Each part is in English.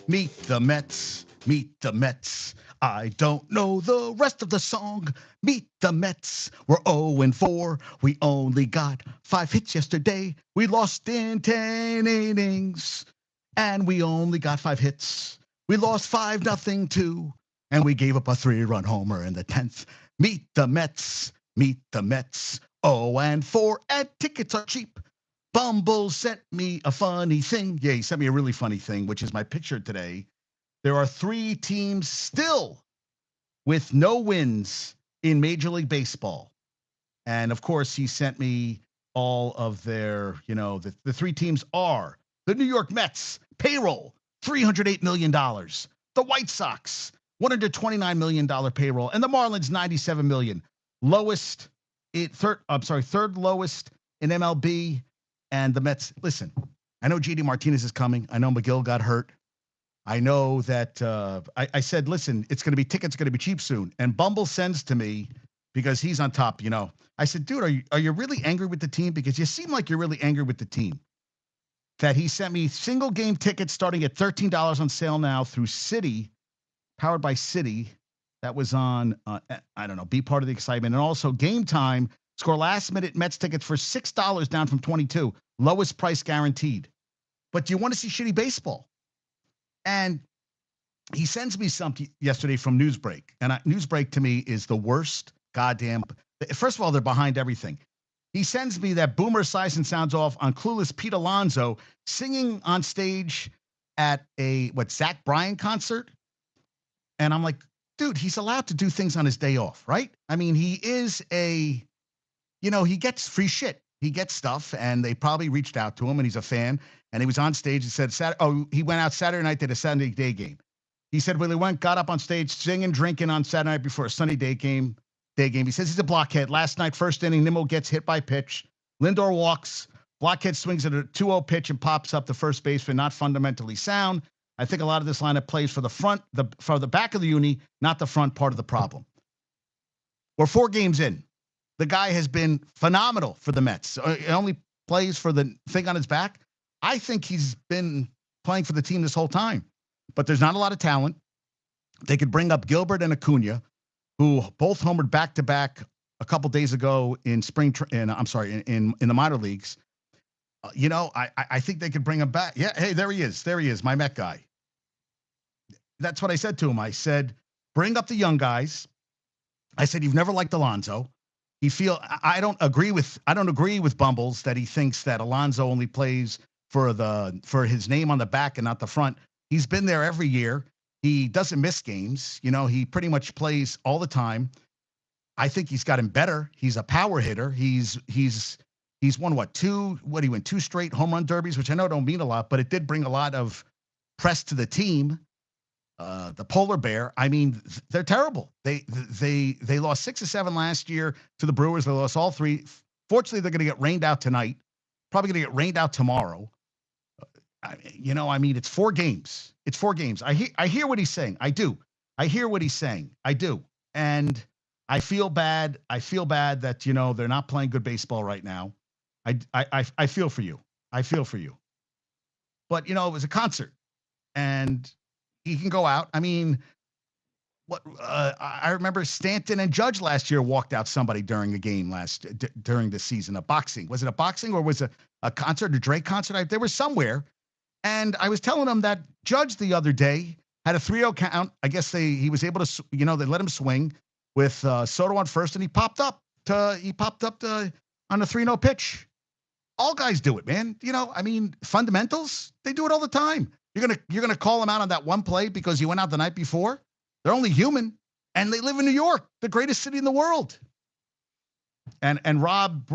Meet the Mets, meet the Mets. I don't know the rest of the song. Meet the Mets. We're 0-4. We only got 5 hits yesterday. We lost in 10 innings, and we only got 5 hits. We lost 5-0 too, and we gave up a 3-run homer in the 10th. Meet the Mets, meet the Mets. 0-4, and tickets are cheap. Bumble sent me a funny thing. Yeah, he sent me a really funny thing, which is my picture today. There are 3 teams still with no wins in Major League Baseball. And of course, he sent me all of their, the 3 teams are the New York Mets, payroll, $308 million. The White Sox, $129 million payroll. And the Marlins, $97 million. Third lowest in MLB. And the Mets, listen, I know JD Martinez is coming. I know McGill got hurt. I know that I said, listen, tickets are going to be cheap soon. And Bumble sends to me, because he's on top, I said, dude, are you really angry with the team? Because you seem like you're really angry with the team. That he sent me single game tickets starting at $13 on sale now through Citi, powered by Citi. That was on, I don't know, be part of the excitement. And also Game Time, score last minute Mets tickets for $6 down from 22, lowest price guaranteed. But do you want to see shitty baseball? And he sends me something yesterday from Newsbreak. And Newsbreak to me is the worst goddamn. First of all, they're behind everything. He sends me that Boomer Esiason sounds off on clueless Pete Alonso singing on stage at a Zach Bryan concert. And I'm like, dude, he's allowed to do things on his day off, right? I mean, he is he gets free shit. He gets stuff, and they probably reached out to him, and he's a fan. And he was on stage and said, he went out Saturday night, did a Sunday day game. He said, well, he got up on stage singing, drinking on Saturday night before a Sunday day game. He says he's a blockhead. Last night, first inning, Nimmo gets hit by pitch. Lindor walks. Blockhead swings at a 2-0 pitch and pops up the first baseman, not fundamentally sound. I think a lot of this lineup plays for the back of the uni, not the front part of the problem. We're 4 games in. The guy has been phenomenal for the Mets. He only plays for the thing on his back. I think he's been playing for the team this whole time. But there's not a lot of talent. They could bring up Gilbert and Acuña, who both homered back-to-back a couple days ago in the minor leagues. I think they could bring him back. Yeah, hey, there he is, my Met guy. That's what I said to him. I said, bring up the young guys. I said, you've never liked Alonso. I don't agree with Bumbles that he thinks that Alonso only plays for his name on the back and not the front. He's been there every year. He doesn't miss games. He pretty much plays all the time. I think he's gotten better. He's a power hitter. He's won two straight home run derbies, which I know don't mean a lot, but it did bring a lot of press to the team. The polar bear. I mean, they're terrible. They lost 6 or 7 last year to the Brewers. They lost all 3. Fortunately, they're going to get rained out tonight. Probably going to get rained out tomorrow. It's 4 games. It's 4 games. I hear what he's saying. I do. I hear what he's saying. I do. And I feel bad. I feel bad that, they're not playing good baseball right now. I feel for you. I feel for you. But, it was a concert. And he can go out. I mean, I remember Stanton and Judge last year walked out somebody during a game during the season of boxing. Was it a boxing or was it a concert, a Drake concert? They were somewhere. And I was telling him that Judge the other day had a 3-0 count. I guess he was able to, they let him swing with Soto on first, and he popped up on a 3-0 pitch. All guys do it, man. Fundamentals, they do it all the time. You're gonna call him out on that one play because he went out the night before? They're only human, and they live in New York, the greatest city in the world. And Rob,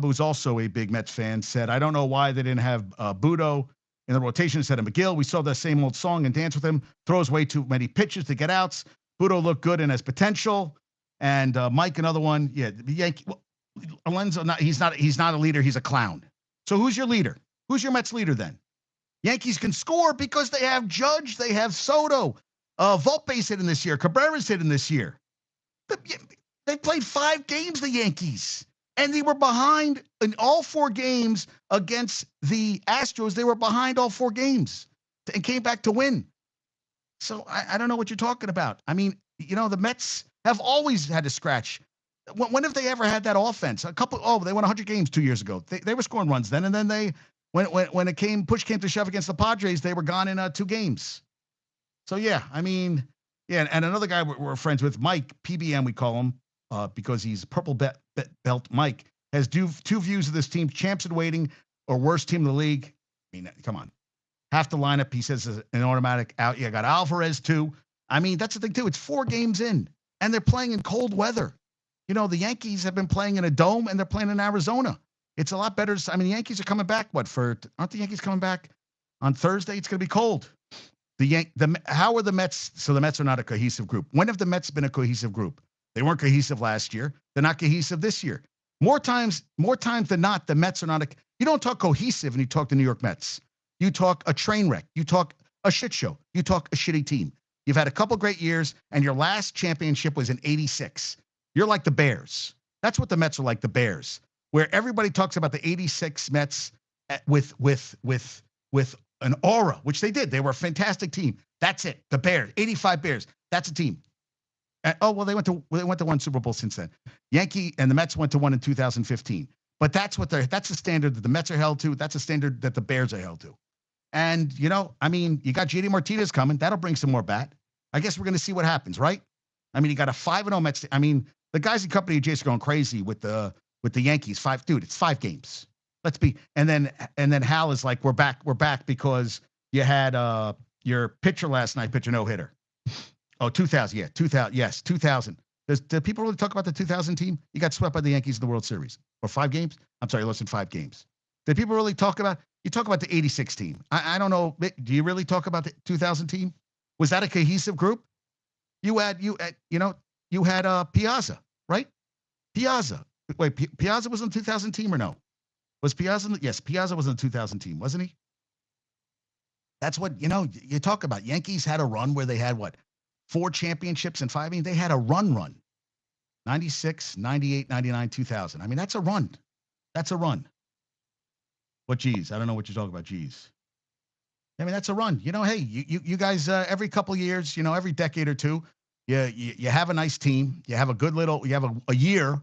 who's also a big Mets fan, said, I don't know why they didn't have Budo in the rotation instead of McGill. We saw the same old song and dance with him. Throws way too many pitches to get outs. Budo looked good and has potential. And Mike, another one. Yeah, Yankee. Alonso, he's not a leader. He's a clown. So who's your leader? Who's your Mets leader then? Yankees can score because they have Judge, they have Soto. Volpe's hitting this year. Cabrera's hitting this year. They played 5 games, the Yankees, and they were behind in all 4 games against the Astros. They were behind all 4 games. and came back to win. So I don't know what you're talking about. I mean, the Mets have always had to scratch. When have they ever had that offense? They won 100 games 2 years ago. They were scoring runs then, and then when push came to shove against the Padres, they were gone in 2 games. So yeah, I mean, yeah, and another guy we're friends with, Mike PBM, we call him because he's purple belt. Mike has two views of this team: champs in waiting or worst team in the league. I mean, come on, half the lineup he says is an automatic out. Yeah, got Alvarez too. I mean, that's the thing too. It's 4 games in, and they're playing in cold weather. The Yankees have been playing in a dome, and they're playing in Arizona. It's a lot better. I mean, the Yankees are coming back. Aren't the Yankees coming back on Thursday? It's going to be cold. How are the Mets? So the Mets are not a cohesive group. When have the Mets been a cohesive group? They weren't cohesive last year. They're not cohesive this year. More times than not, the Mets are not you don't talk cohesive and you talk the New York Mets. You talk a train wreck. You talk a shit show. You talk a shitty team. You've had a couple great years, and your last championship was in '86. You're like the Bears. That's what the Mets are like, the Bears, where everybody talks about the '86 Mets with an aura, which they did. They were a fantastic team. That's it. The Bears, 85 Bears. That's a team. They went to one Super Bowl since then. Yankee and the Mets went to one in 2015. But that's the standard that the Mets are held to. That's a standard that the Bears are held to. And, I mean, you got JD Martinez coming. That'll bring some more bat. I guess we're going to see what happens, right? I mean, you got a 5-0 Mets. I mean, the guys in company are just going crazy with the Yankees. It's 5 games. And then Hal is like, we're back because you had your pitcher last night pitch a no-hitter. Oh, 2000, yeah, 2000, yes, 2000. Do people really talk about the 2000 team? You got swept by the Yankees in the World Series. Or 5 games? I'm sorry, less than 5 games. Did people really talk about? You talk about the 86 team. I don't know. Do you really talk about the 2000 team? Was that a cohesive group? You had Piazza, right? Piazza. Wait, Piazza was on the 2000 team or no? Was Piazza? Yes, Piazza was on the 2000 team, wasn't he? That's what, you talk about. Yankees had a run where they had 4 championships and 5. I mean, they had a run. 96, 98, 99, 2000. I mean, that's a run. That's a run. What geez? I don't know what you're talking about. Geez. I mean, that's a run. Hey, you guys, every couple of years, every decade or two, you have a nice team. You have a year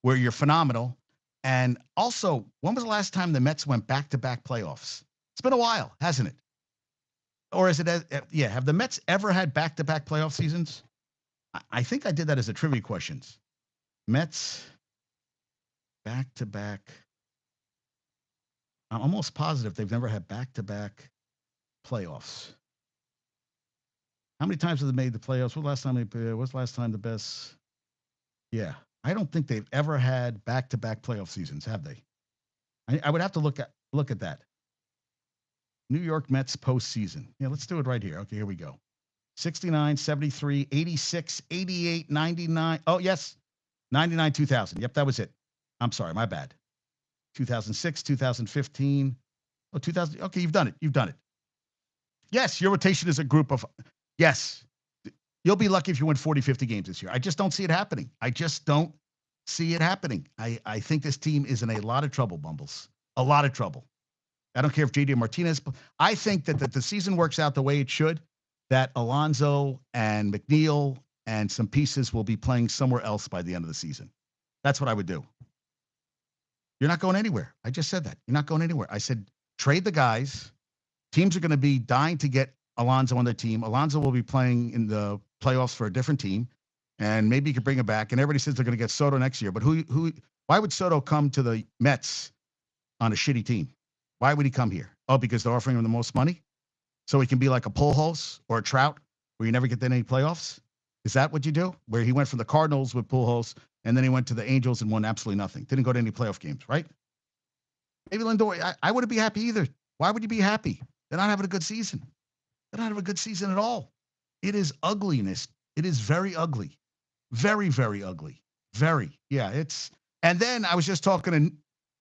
where you're phenomenal. And also, when was the last time the Mets went back-to-back playoffs? It's been a while, hasn't it? Or is it? Have the Mets ever had back-to-back playoff seasons? I think I did that as a trivia questions. Mets back-to-back. I'm almost positive they've never had back-to-back playoffs. How many times have they made the playoffs? What's the last time the best? Yeah, I don't think they've ever had back-to-back playoff seasons, have they? I would have to look at that. New York Mets postseason. Yeah, let's do it right here. Okay, here we go. 69, 73, 86, 88, 99. Oh, yes. 99, 2000. Yep, that was it. I'm sorry, my bad. 2006, 2015. Oh, 2000. Okay, you've done it. Yes, your rotation is a group of. Yes. You'll be lucky if you win 40, 50 games this year. I just don't see it happening. I think this team is in a lot of trouble, Bumbles. A lot of trouble. I don't care if JD Martinez. I think that the season works out the way it should, that Alonso and McNeil and some pieces will be playing somewhere else by the end of the season. That's what I would do. You're not going anywhere. I just said that. You're not going anywhere. I said trade the guys. Teams are going to be dying to get Alonso on their team. Alonso will be playing in the playoffs for a different team, and maybe you could bring him back. And everybody says they're going to get Soto next year. But why would Soto come to the Mets on a shitty team? Why would he come here? Oh, because they're offering him the most money? So he can be like a Pujols or a Trout where you never get any playoffs? Is that what you do? Where he went from the Cardinals with Pujols, and then he went to the Angels and won absolutely nothing. Didn't go to any playoff games, right? Maybe Lindor, I wouldn't be happy either. Why would you be happy? They're not having a good season. They're not having a good season at all. It is ugliness. It is very ugly. Very, very ugly. Very. Yeah, and then I was just talking to,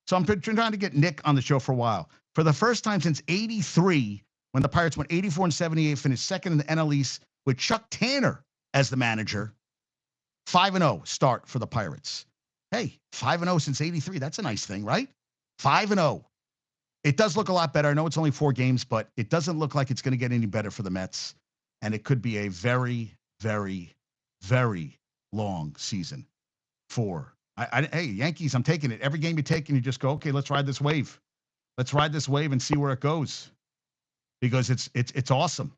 so I'm trying to get Nick on the show for a while. For the first time since 83, when the Pirates went 84 and 78, finished second in the NL East with Chuck Tanner as the manager, 5-0 start for the Pirates. Hey, 5-0 since 83. That's a nice thing, right? 5-0. It does look a lot better. I know it's only 4 games, but it doesn't look like it's going to get any better for the Mets. And it could be a very, very, very long season for. Hey, Yankees, I'm taking it. Every game you take and you just go, okay, let's ride this wave. Let's ride this wave and see where it goes, because it's awesome.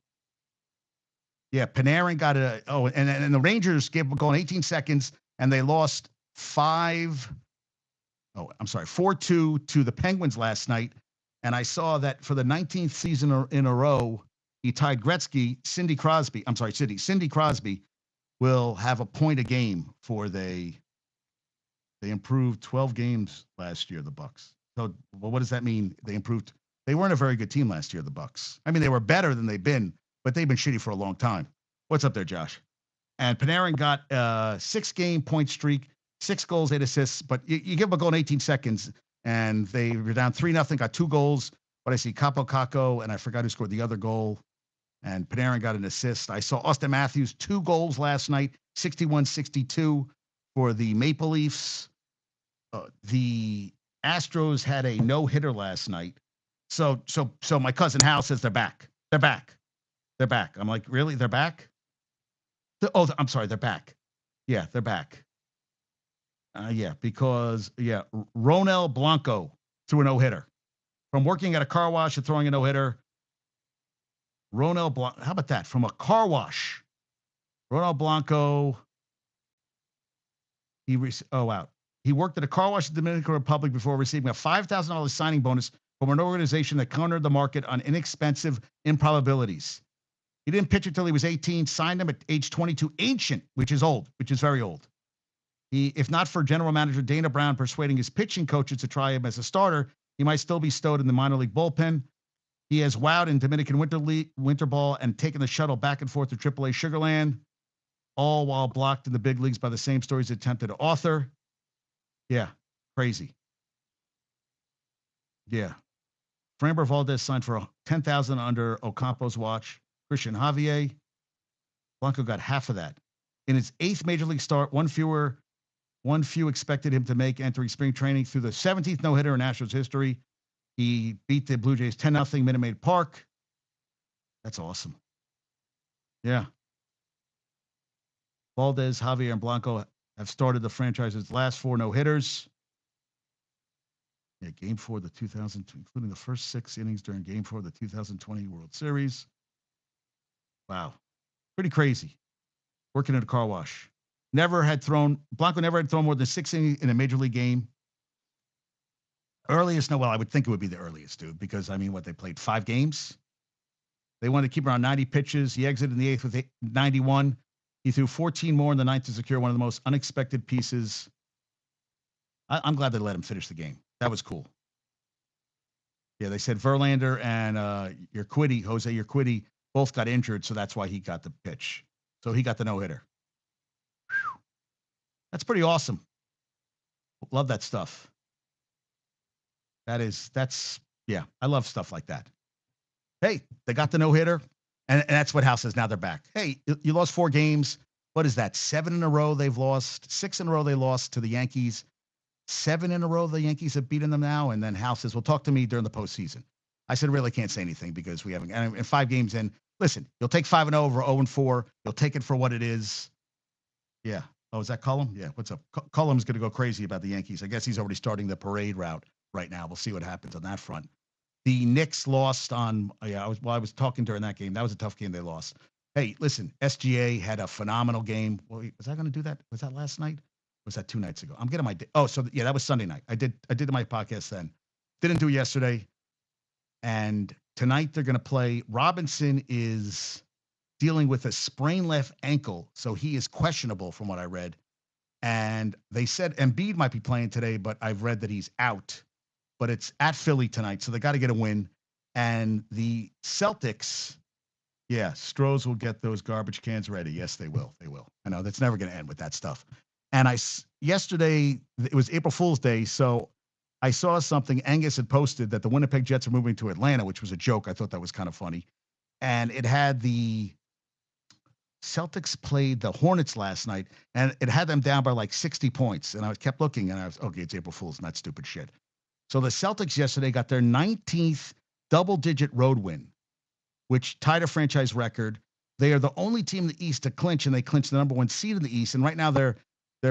Yeah, Panarin got a and the Rangers gave up a goal in 18 seconds, and they lost 4-2 to the Penguins last night. And I saw that for the 19th season in a row, he tied Gretzky. Cindy Crosby will have a point a game for they improved 12 games last year, the Bucks. So, well, what does that mean? They improved. They weren't a very good team last year, the Bucks. I mean, they were better than they've been, but they've been shitty for a long time. What's up there, Josh? And Panarin got a 6-game point streak, 6 goals, 8 assists, but you give them a goal in 18 seconds, and they were down 3-0, got 2 goals. But I see Capo Caco, and I forgot who scored the other goal, and Panarin got an assist. I saw Austin Matthews, 2 goals last night, 61-62 for the Maple Leafs. The Astros had a no-hitter last night. So my cousin Hal says they're back. They're back. They're back. I'm like, really? They're back? I'm sorry. They're back. Yeah, they're back. Because Ronel Blanco threw a no-hitter. From working at a car wash to throwing a no-hitter, Ronel Blanco, how about that? From a car wash, Ronel Blanco, he worked at a car wash in the Dominican Republic before receiving a $5,000 signing bonus from an organization that countered the market on inexpensive improbabilities. He didn't pitch until he was 18, signed him at age 22, ancient, which is very old. If not for general manager Dana Brown persuading his pitching coaches to try him as a starter, he might still be stowed in the minor league bullpen. He has wowed in Dominican winter ball and taken the shuttle back and forth to AAA Sugarland, all while blocked in the big leagues by the same stories he attempted to author. Yeah, crazy. Yeah. Framber Valdez signed for $10,000 under Ocampo's watch. Christian Javier. Blanco got half of that. In his 8th major league start, one few expected him to make entering spring training through the 17th no-hitter in Astros history. He beat the Blue Jays 10-0 Minute Maid Park. That's awesome. Yeah. Valdez, Javier, and Blanco have started the franchise's last 4 no-hitters. Yeah, Game 4 of the 2002, including the first 6 innings during Game 4 of the 2020 World Series. Wow. Pretty crazy. Working at a car wash. Blanco never had thrown more than 6 innings in a major league game. Earliest, I would think it would be the earliest, dude, because, they played 5 games? They wanted to keep around 90 pitches. He exited in the 8th with 91. He threw 14 more in the 9th to secure one of the most unexpected pieces. I'm glad they let him finish the game. That was cool. Yeah, they said Verlander and Jose Urquidy, both got injured, so that's why he got the pitch. So he got the no-hitter. That's pretty awesome. Love that stuff. I love stuff like that. Hey, they got the no-hitter, and that's what House says. Now they're back. Hey, you lost 4 games. What is that? 7 in a row they've lost. 6 in a row they lost to the Yankees. 7 in a row the Yankees have beaten them now. And then House says, well, talk to me during the postseason. I said, really can't say anything because we haven't. And 5 games in, listen, you'll take 5-0 over 0-4. You'll take it for what it is. Yeah. Oh, is that Cullum? Yeah. What's up? Cullum's going to go crazy about the Yankees. I guess he's already starting the parade route right now. We'll see what happens on that front. The Knicks lost on. I was talking during that game. That was a tough game they lost. Hey, listen, SGA had a phenomenal game. Was I going to do that? Was that last night? Was that 2 nights ago? I'm getting my. That was Sunday night. I did my podcast then. Didn't do it yesterday. And tonight they're going to play. Robinson is dealing with a sprained left ankle, so he is questionable from what I read. And they said Embiid might be playing today, but I've read that he's out. But it's at Philly tonight, so they got to get a win. And the Celtics, Strohs will get those garbage cans ready. Yes, they will. They will. I know that's never going to end with that stuff. And yesterday, it was April Fool's Day, so I saw something Angus had posted that the Winnipeg Jets are moving to Atlanta, which was a joke. I thought that was kind of funny. And it had the Celtics played the Hornets last night, and it had them down by like 60 points. And I kept looking, and I was, okay, it's April Fool's, not stupid shit. So the Celtics yesterday got their 19th double-digit road win, which tied a franchise record. They are the only team in the East to clinch, and they clinched the number one seed in the East. And right now they're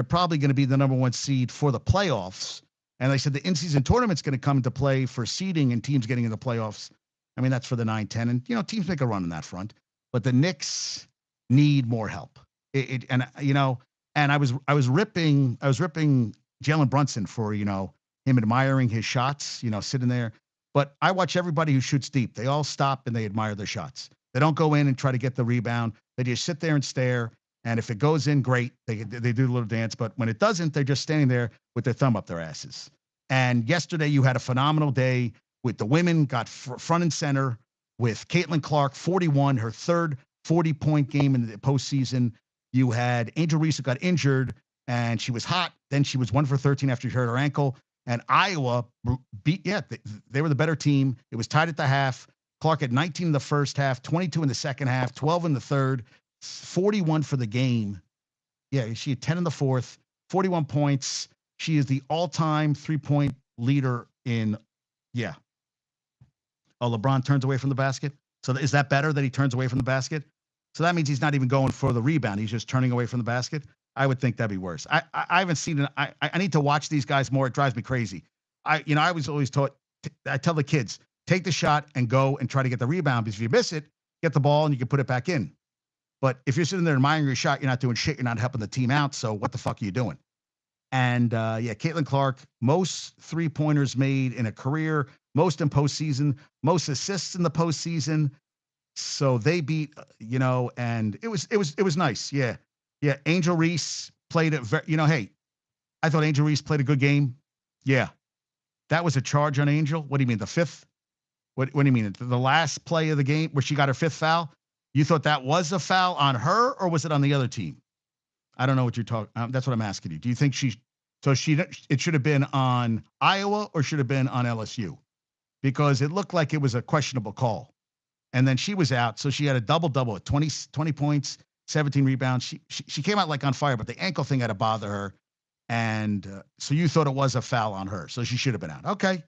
probably going to be the number one seed for the playoffs. And they said the in-season tournament's going to come into play for seeding and teams getting in the playoffs. I mean, that's for the 9-10. And, teams make a run on that front. But the Knicks need more help. And I was ripping Jalen Brunson for, him admiring his shots, sitting there. But I watch everybody who shoots deep. They all stop and they admire their shots. They don't go in and try to get the rebound. They just sit there and stare. And if it goes in, great. They do a little dance. But when it doesn't, they're just standing there with their thumb up their asses. And yesterday you had a phenomenal day with the women got front and center with Caitlin Clark, 41, her third 40-point game in the postseason. You had Angel Reese who got injured, and she was hot. Then she was 1 for 13 after she hurt her ankle. And Iowa beat, they were the better team. It was tied at the half. Clark had 19 in the first half, 22 in the second half, 12 in the third, 41 for the game. Yeah, she had 10 in the fourth, 41 points. She is the all-time three-point leader in, Oh, LeBron turns away from the basket? So is that better that he turns away from the basket? So that means he's not even going for the rebound. He's just turning away from the basket. I would think that'd be worse. I haven't seen it. I need to watch these guys more. It drives me crazy. I was always taught, I tell the kids, take the shot and go and try to get the rebound, because if you miss it, get the ball and you can put it back in. But if you're sitting there admiring your shot, you're not doing shit. You're not helping the team out. So what the fuck are you doing? And Caitlin Clark, most three-pointers made in a career, most in postseason, most assists in the postseason. So they beat, and it was nice. Yeah. Yeah. Angel Reese played it very, hey, I thought Angel Reese played a good game. Yeah. That was a charge on Angel. What do you mean? The fifth? What do you mean? The last play of the game where she got her fifth foul? You thought that was a foul on her, or was it on the other team? I don't know what you're talking. That's what I'm asking you. Do you think it should have been on Iowa or should have been on LSU? Because it looked like it was a questionable call. And then she was out, so she had a double-double at 20 points, 17 rebounds. She came out like on fire, but the ankle thing had to bother her. And so you thought it was a foul on her, so she should have been out. Okay.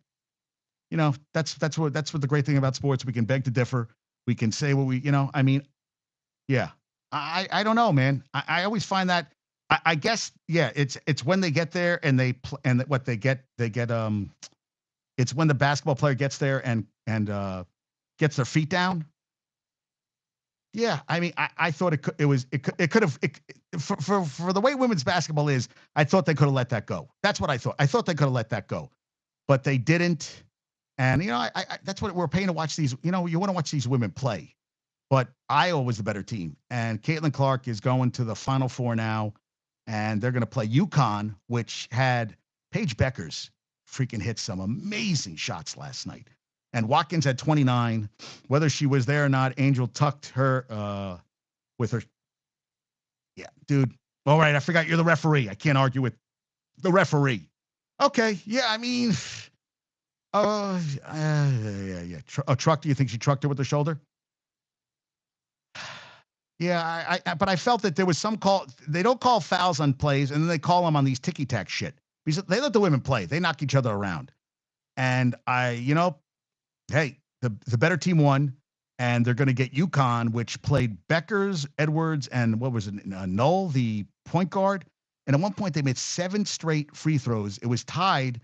That's what the great thing about sports. We can beg to differ. We can say what yeah. I don't know, man. I always find that, I guess, it's when they get there and it's when the basketball player gets there and gets their feet down. Yeah, I mean, I thought it could have for the way women's basketball is. I thought they could have let that go. That's what I thought. I thought they could have let that go, but they didn't. And I that's what we're paying to watch these. You want to watch these women play, but Iowa was the better team, and Caitlin Clark is going to the Final Four now, and they're going to play UConn, which had Paige Beckers freaking hit some amazing shots last night. And Watkins had 29. Whether she was there or not, Angel tucked her with her. Yeah, dude. All right, I forgot you're the referee. I can't argue with the referee. Okay, yeah, I mean, yeah. A truck? Do you think she trucked her with the shoulder? Yeah, but I felt that there was some call. They don't call fouls on plays, and then they call them on these ticky-tack shit. Because they let the women play. They knock each other around. And hey, the better team won, and they're going to get UConn, which played Beckers, Edwards, and what was it, Null, the point guard. And at one point, they made 7 straight free throws. It was tied.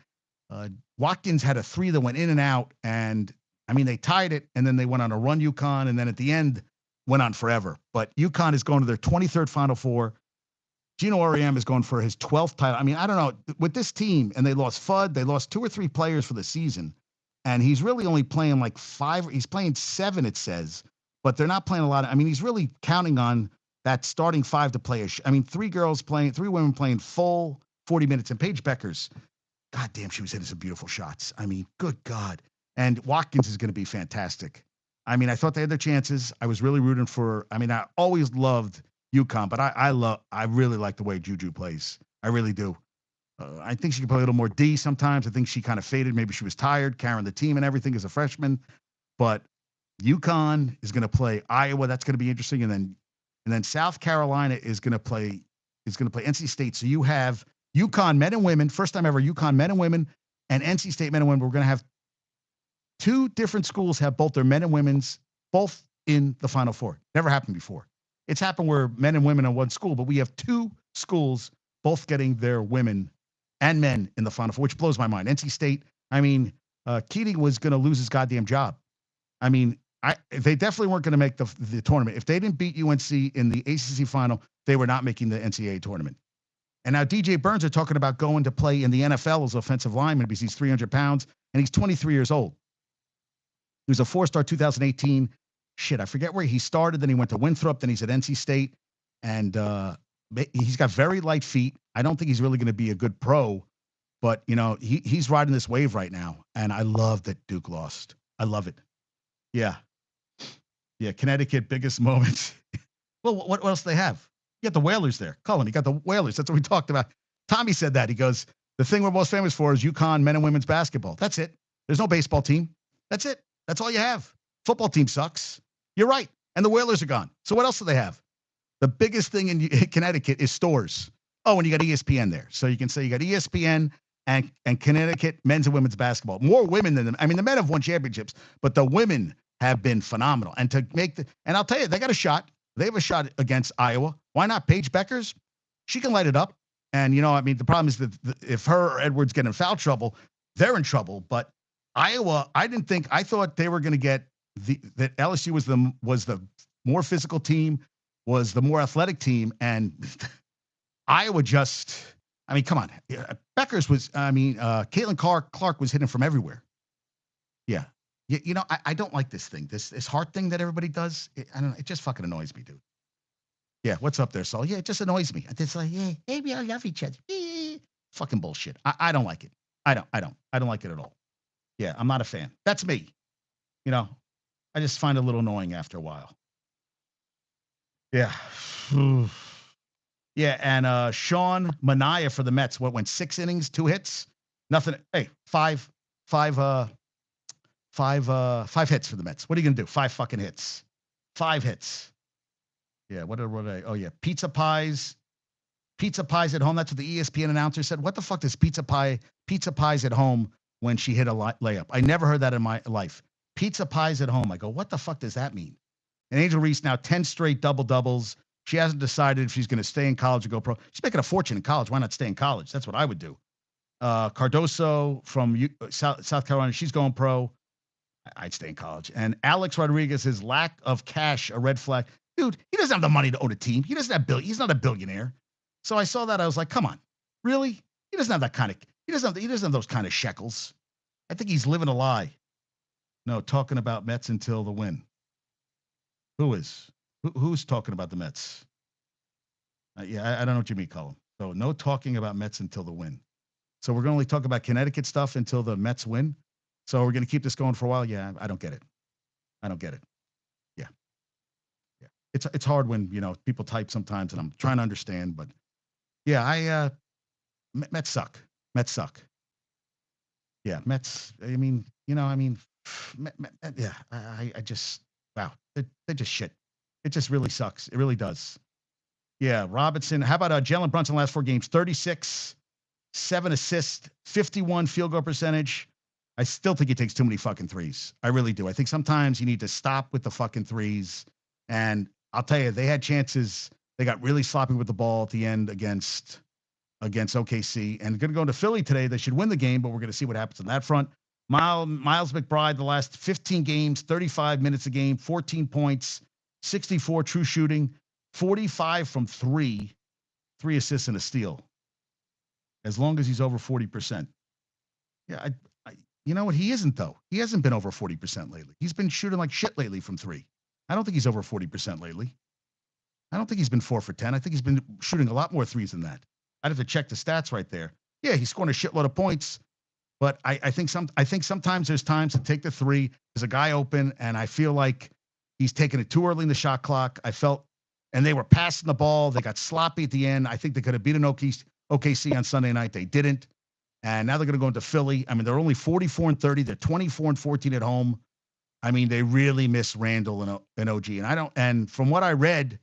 Watkins had a 3 that went in and out, and I mean, they tied it, and then they went on a run, UConn, and then at the end, went on forever. But UConn is going to their 23rd Final Four. Gino Auriemma is going for his 12th title. I mean, I don't know. With this team, and they lost Fudd, they lost 2 or 3 players for the season. And he's really only playing like 5. He's playing 7, it says. But they're not playing a lot. I mean, he's really counting on that starting 5 to play. 3 women playing full 40 minutes. And Paige Beckers, God damn, she was hitting some beautiful shots. I mean, good God. And Watkins is going to be fantastic. I mean, I thought they had their chances. I was really rooting for. I mean, I always loved UConn, but I really like the way Juju plays. I really do. I think she can play a little more D sometimes. I think she kind of faded. Maybe she was tired, carrying the team and everything as a freshman. But UConn is going to play Iowa. That's going to be interesting. And then South Carolina is going to play NC State. So you have UConn men and women, first time ever, UConn men and women and NC State men and women, we're going to have 2 different schools have both their men and women's both in the Final Four. Never happened before. It's happened where men and women in one school, but we have 2 schools both getting their women and men in the Final Four, which blows my mind. NC State, I mean, Keating was going to lose his goddamn job. I mean, they definitely weren't going to make the tournament. If they didn't beat UNC in the ACC final, they were not making the NCAA tournament. And now DJ Burns are talking about going to play in the NFL as offensive lineman because he's 300 pounds and he's 23 years old. He was a 4-star 2018. Shit, I forget where he started. Then he went to Winthrop. Then he's at NC State. And he's got very light feet. I don't think he's really going to be a good pro. But, you know, he's riding this wave right now. And I love that Duke lost. I love it. Yeah. Yeah, Connecticut, biggest moments. Well, what else do they have? You got the Whalers there. Cullen, you got the Whalers. That's what we talked about. Tommy said that. He goes, the thing we're most famous for is UConn men and women's basketball. That's it. There's no baseball team. That's it. That's all you have. Football team sucks. You're right. And the Whalers are gone. So what else do they have? The biggest thing in Connecticut is stores. Oh, and you got ESPN there. So you can say you got ESPN and Connecticut men's and women's basketball. More women than them. I mean, the men have won championships, but the women have been phenomenal. And to make and I'll tell you, they got a shot. They have a shot against Iowa. Why not? Paige Beckers, she can light it up. And, you know, I mean, the problem is that if her or Edwards get in foul trouble, they're in trouble. But Iowa, I thought they were going to get that LSU was the more physical team, was the more athletic team. And Iowa just, I mean, come on. Beckers was, Caitlin Clark was hitting from everywhere. Yeah. You know, I don't like this thing. This heart thing that everybody does. I don't know. It just fucking annoys me, dude. Yeah, what's up there, Saul? Yeah, it just annoys me. It's like, yeah, maybe I love each other. Fucking bullshit. I don't like it. I don't like it at all. Yeah, I'm not a fan. That's me. You know, I just find it a little annoying after a while. Yeah. Yeah, and Sean Manaea for the Mets. What went 6 innings, 2 hits, nothing. Hey, five hits for the Mets. What are you gonna do? 5 fucking hits. 5 hits. Yeah, what are they? Oh yeah, pizza pies at home. That's what the ESPN announcer said. What the fuck does pizza pies at home when she hit a layup? I never heard that in my life. Pizza pies at home. I go, what the fuck does that mean? And Angel Reese now 10 straight doubles. She hasn't decided if she's going to stay in college or go pro. She's making a fortune in college. Why not stay in college? That's what I would do. Cardoso from South Carolina, she's going pro. I'd stay in college. And Alex Rodriguez, his lack of cash, a red flag. Dude, he doesn't have the money to own a team. He doesn't have he's not a billionaire. So I saw that. I was like, come on, really? He doesn't have that kind of. He doesn't have those kind of shekels. I think he's living a lie. No, talking about Mets until the win. Who is? Who's talking about the Mets? Yeah, I don't know what you mean, Colin. So no talking about Mets until the win. So we're going to only talk about Connecticut stuff until the Mets win. So we're going to keep this going for a while. Yeah, I don't get it. Yeah. It's hard when, you know, people type sometimes and I'm trying to understand, but yeah, Mets suck. Yeah, Mets. I mean, you know, yeah, I just, wow, they're just shit. It just really sucks. It really does. Yeah, Robinson. How about Jalen Brunson last 4 games? 36, 7 assists, 51 field goal percentage. I still think he takes too many fucking threes. I really do. I think sometimes you need to stop with the fucking threes. And I'll tell you, they had chances. They got really sloppy with the ball at the end against OKC. And going to go into Philly today. They should win the game, but we're going to see what happens on that front. Miles McBride, the last 15 games, 35 minutes a game, 14 points, 64 true shooting, 45 from 3 assists and a steal. As long as he's over 40%. Yeah, you know what? He isn't, though. He hasn't been over 40% lately. He's been shooting like shit lately from 3. I don't think he's over 40% lately. I don't think he's been 4 for 10. I think he's been shooting a lot more threes than that. I'd have to check the stats right there. Yeah, he's scoring a shitload of points, but I think sometimes there's times to take the 3. There's a guy open, and I feel like he's taking it too early in the shot clock. And they were passing the ball. They got sloppy at the end. I think they could have beaten OKC on Sunday night. They didn't. And now they're going to go into Philly. I mean, they're only 44-30. They're 24-14 at home. I mean, they really miss Randall and OG. And from what I read,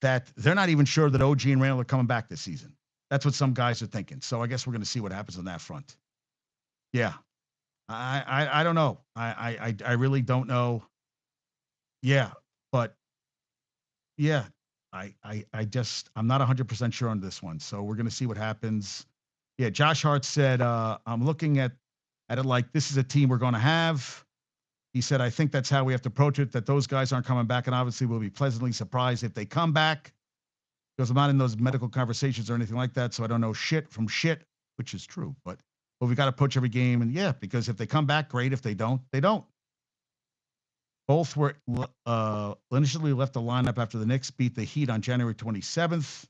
that they're not even sure that OG and Randall are coming back this season. That's what some guys are thinking. So I guess we're going to see what happens on that front. Yeah. I don't know. I really don't know. Yeah, but yeah, I'm not 100% sure on this one. So we're gonna see what happens. Yeah, Josh Hart said, I'm looking at it like this is a team we're gonna have. He said, I think that's how we have to approach it, that those guys aren't coming back, and obviously we'll be pleasantly surprised if they come back. Because I'm not in those medical conversations or anything like that, so I don't know shit from shit, which is true. But we got to approach every game, and yeah, because if they come back, great. If they don't, they don't. Both were initially left the lineup after the Knicks beat the Heat on January 27th.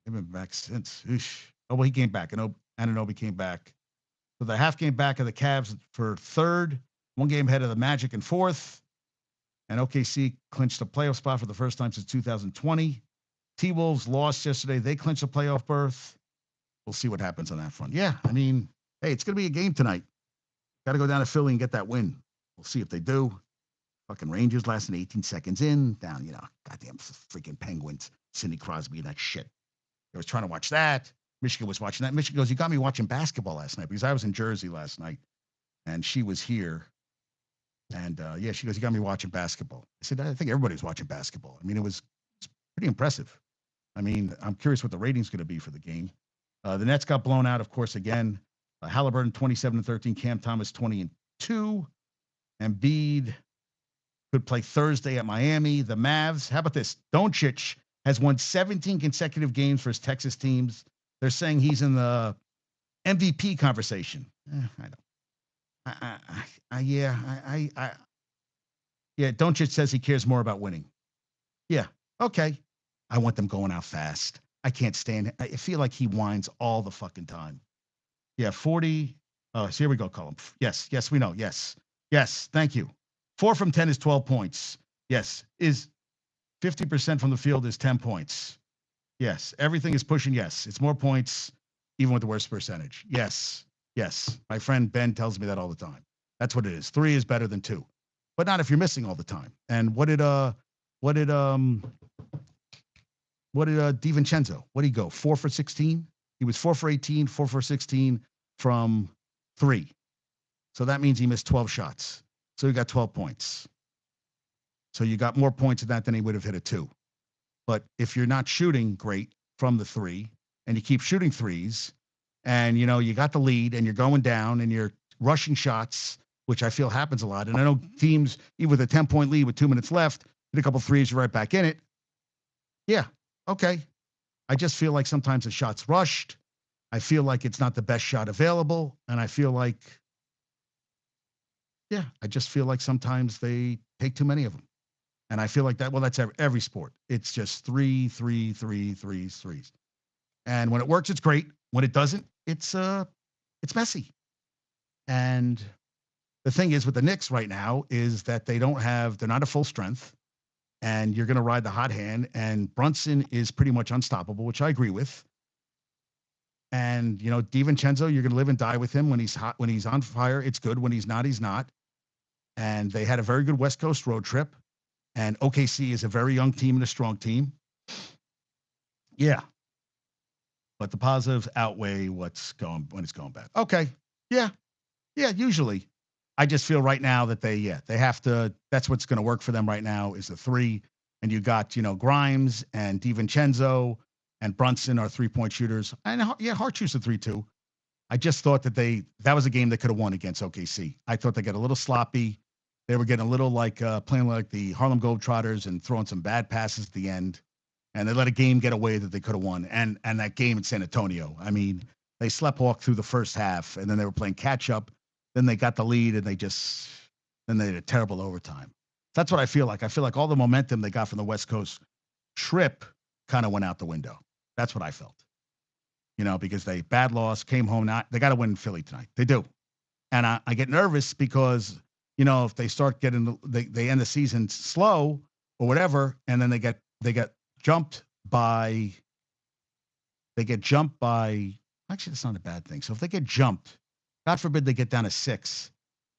They've been back since. Oosh. Oh, well, he came back. And Anunoby came back. So the half game back of the Cavs for third, one game ahead of the Magic in fourth. And OKC clinched a playoff spot for the first time since 2020. T-Wolves lost yesterday. They clinched a playoff berth. We'll see what happens on that front. Yeah, I mean, hey, it's going to be a game tonight. Got to go down to Philly and get that win. We'll see if they do. Fucking Rangers lasting 18 seconds in. Down, goddamn freaking Penguins. Sidney Crosby and that shit. I was trying to watch that. Michigan was watching that. Michigan goes, you got me watching basketball last night because I was in Jersey last night and she was here. And yeah, she goes, you got me watching basketball. I said, I think everybody was watching basketball. I mean, it's pretty impressive. I mean, I'm curious what the rating's going to be for the game. The Nets got blown out, of course, again. Halliburton 27-13, Cam Thomas 20-2. Embiid could play Thursday at Miami. The Mavs, how about this? Doncic has won 17 consecutive games for his Texas teams. They're saying he's in the MVP conversation. I don't. Yeah. Doncic says he cares more about winning. Yeah. Okay. I want them going out fast. I can't stand it. I feel like he whines all the fucking time. Yeah. 40. Oh, so here we go, Colin. Yes. Yes, we know. Yes. Yes. Thank you. 4 from 10 is 12 points. Yes. Is 50% from the field is 10 points. Yes. Everything is pushing. Yes. It's more points, even with the worst percentage. Yes. Yes. My friend Ben tells me that all the time. That's what it is. 3 is better than 2, but not if you're missing all the time. And what did DiVincenzo? What did he go? 4 for 16? He was 4 for 18, 4 for 16 from 3. So that means he missed 12 shots. So he got 12 points. So you got more points in that than he would have hit a 2. But if you're not shooting great from the 3 and you keep shooting threes and you got the lead and you're going down and you're rushing shots, which I feel happens a lot. And I know teams, even with a 10-point lead with 2 minutes left, hit a couple threes, you're right back in it. Yeah. Okay. I just feel like sometimes the shot's rushed. I feel like it's not the best shot available. And I feel like, I just feel like sometimes they take too many of them. And I feel like that, well, that's every sport. It's just 3, 3, 3, 3s, 3s. And when it works, it's great. When it doesn't, it's messy. And the thing is with the Knicks right now is that they're not at full strength. And you're going to ride the hot hand. And Brunson is pretty much unstoppable, which I agree with. And, DiVincenzo, you're going to live and die with him. When he's hot, when he's on fire, it's good. When he's not, he's not. And they had a very good West Coast road trip. And OKC is a very young team and a strong team. Yeah. But the positives outweigh when it's going bad. Okay. Yeah. Yeah, usually. I just feel right now that they have to, that's what's going to work for them right now is the 3. And you got, Grimes and DiVincenzo and Brunson are 3-point shooters. And Hart shoots a 3 too. I just thought that was a game they could have won against OKC. I thought they got a little sloppy. They were getting a little like playing like the Harlem Globetrotters and throwing some bad passes at the end. And they let a game get away that they could have won. And that game in San Antonio, I mean, they sleptwalked through the first half and then they were playing catch up. Then they got the lead and then they had a terrible overtime. That's what I feel like. I feel like all the momentum they got from the West Coast trip kind of went out the window. That's what I felt. Because they bad loss, came home. They got to win Philly tonight. They do. And I get nervous because, if they start they end the season slow or whatever, and then they get jumped by, actually, that's not a bad thing. So if they get jumped, God forbid they get down to 6,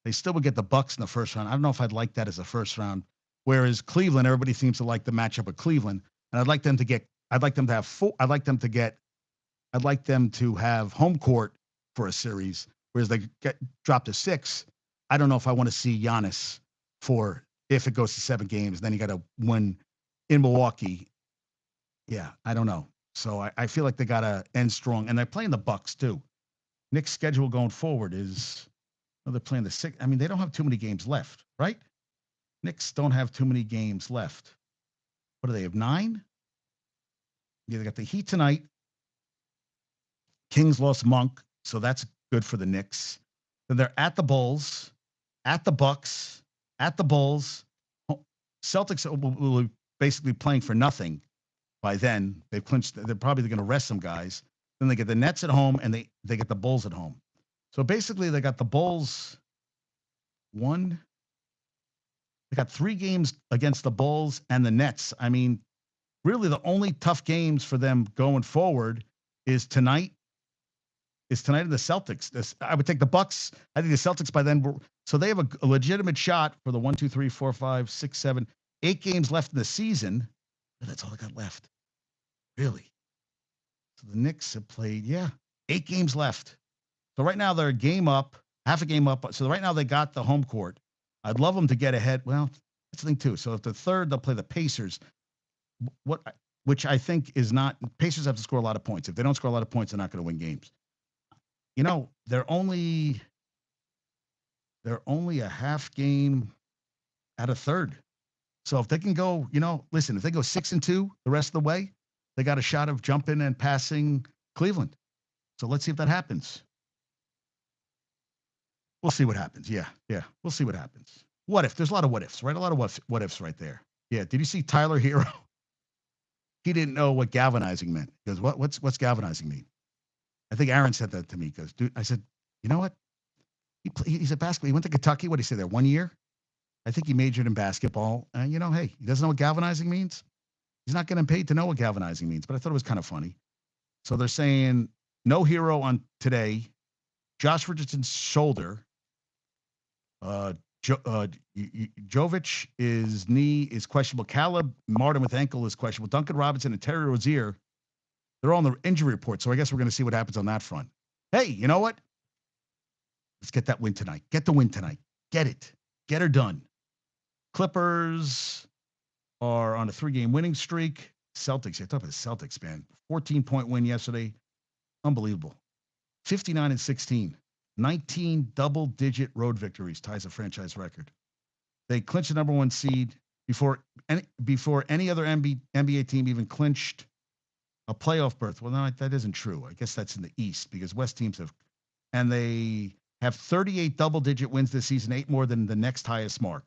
they still would get the Bucks in the first round. I don't know if I'd like that as a first round. Whereas Cleveland, everybody seems to like the matchup with Cleveland. And I'd like them to have home court for a series whereas they get dropped to 6. I don't know if I want to see Giannis for if it goes to 7 games. Then you got to win in Milwaukee. Yeah, I don't know. So I feel like they got to end strong, and they're playing the Bucks too. Knicks' schedule going forward is they're playing the 6. I mean, they don't have too many games left, right? Knicks don't have too many games left. What do they have? 9? Yeah, they got the Heat tonight. Kings lost Monk, so that's good for the Knicks. Then they're at the Bulls, at the Bucks, at the Bulls. Celtics will be basically playing for nothing by then. They've clinched. They're probably going to rest some guys. Then they get the Nets at home, and they get the Bulls at home. So basically, they got the Bulls. They got 3 games against the Bulls and the Nets. I mean, really, the only tough games for them going forward is tonight. And the Celtics. I would take the Bucks. I think the Celtics by then so they have a legitimate shot for the 1, 2, 3, 4, 5, 6, 7, 8 games left in the season. That's all I got left. Really. So the Knicks have played, 8 games left. So right now they're a game up, half a game up. So right now they got the home court. I'd love them to get ahead. Well, that's the thing too. So if the third, they'll play the Pacers. Which I think is not. Pacers have to score a lot of points. If they don't score a lot of points, they're not going to win games. They're only a half game at a third. So if they can go, listen, if they go 6-2 the rest of the way, they got a shot of jumping and passing Cleveland. So let's see if that happens. We'll see what happens. Yeah. We'll see what happens. What if? There's a lot of what ifs, right? A lot of what ifs right there. Yeah. Did you see Tyler Hero? He didn't know what galvanizing meant. He goes, what's galvanizing mean? I think Aaron said that to me. He goes, dude, I said, you know what? He's a basketball. He went to Kentucky. What did he say there? 1 year? I think he majored in basketball. And, hey, he doesn't know what galvanizing means. He's not getting paid to know what galvanizing means. But I thought it was kind of funny. So they're saying no Hero on today. Josh Richardson's shoulder. Jovic, his knee is questionable. Caleb Martin with ankle is questionable. Duncan Robinson and Terry Rozier, they're all on the injury report. So I guess we're going to see what happens on that front. Hey, you know what? Let's get that win tonight. Get the win tonight. Get it. Get her done. Clippers are on a 3-game winning streak. Celtics, I talk about the Celtics, man. 14-point win yesterday. Unbelievable. 59-16. 19 double-digit road victories, ties a franchise record. They clinched the number 1 seed before any other NBA team even clinched a playoff berth. Well, no, that isn't true. I guess that's in the East because West teams have, and they have 38 double-digit wins this season, 8 more than the next highest mark.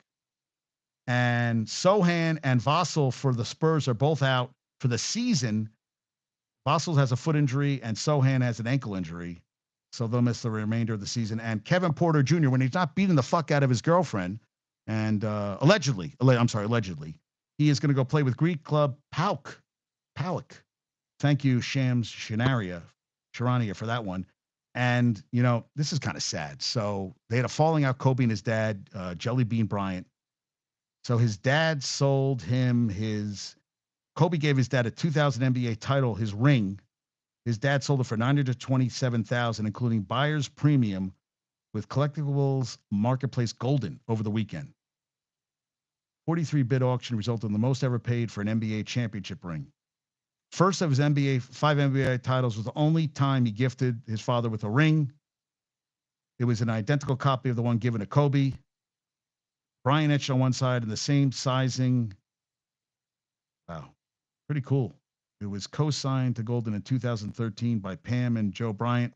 And Sohan and Vassell for the Spurs are both out for the season. Vassell has a foot injury and Sohan has an ankle injury. So they'll miss the remainder of the season. And Kevin Porter Jr., when he's not beating the fuck out of his girlfriend, and allegedly, he is going to go play with Greek club PAOK. Thank you, Shams Charania, for that one. And, this is kind of sad. So they had a falling out, Kobe and his dad, Jelly Bean Bryant. So his dad sold him Kobe gave his dad a 2000 NBA title, his ring. His dad sold it for $927,000, including buyer's premium with collectibles marketplace Golden over the weekend. 43-bid auction resulted in the most ever paid for an NBA championship ring. First of his 5 NBA titles was the only time he gifted his father with a ring. It was an identical copy of the one given to Kobe. Bryant etched on one side and the same sizing. Wow. Pretty cool. It was co-signed to Golden in 2013 by Pam and Joe Bryant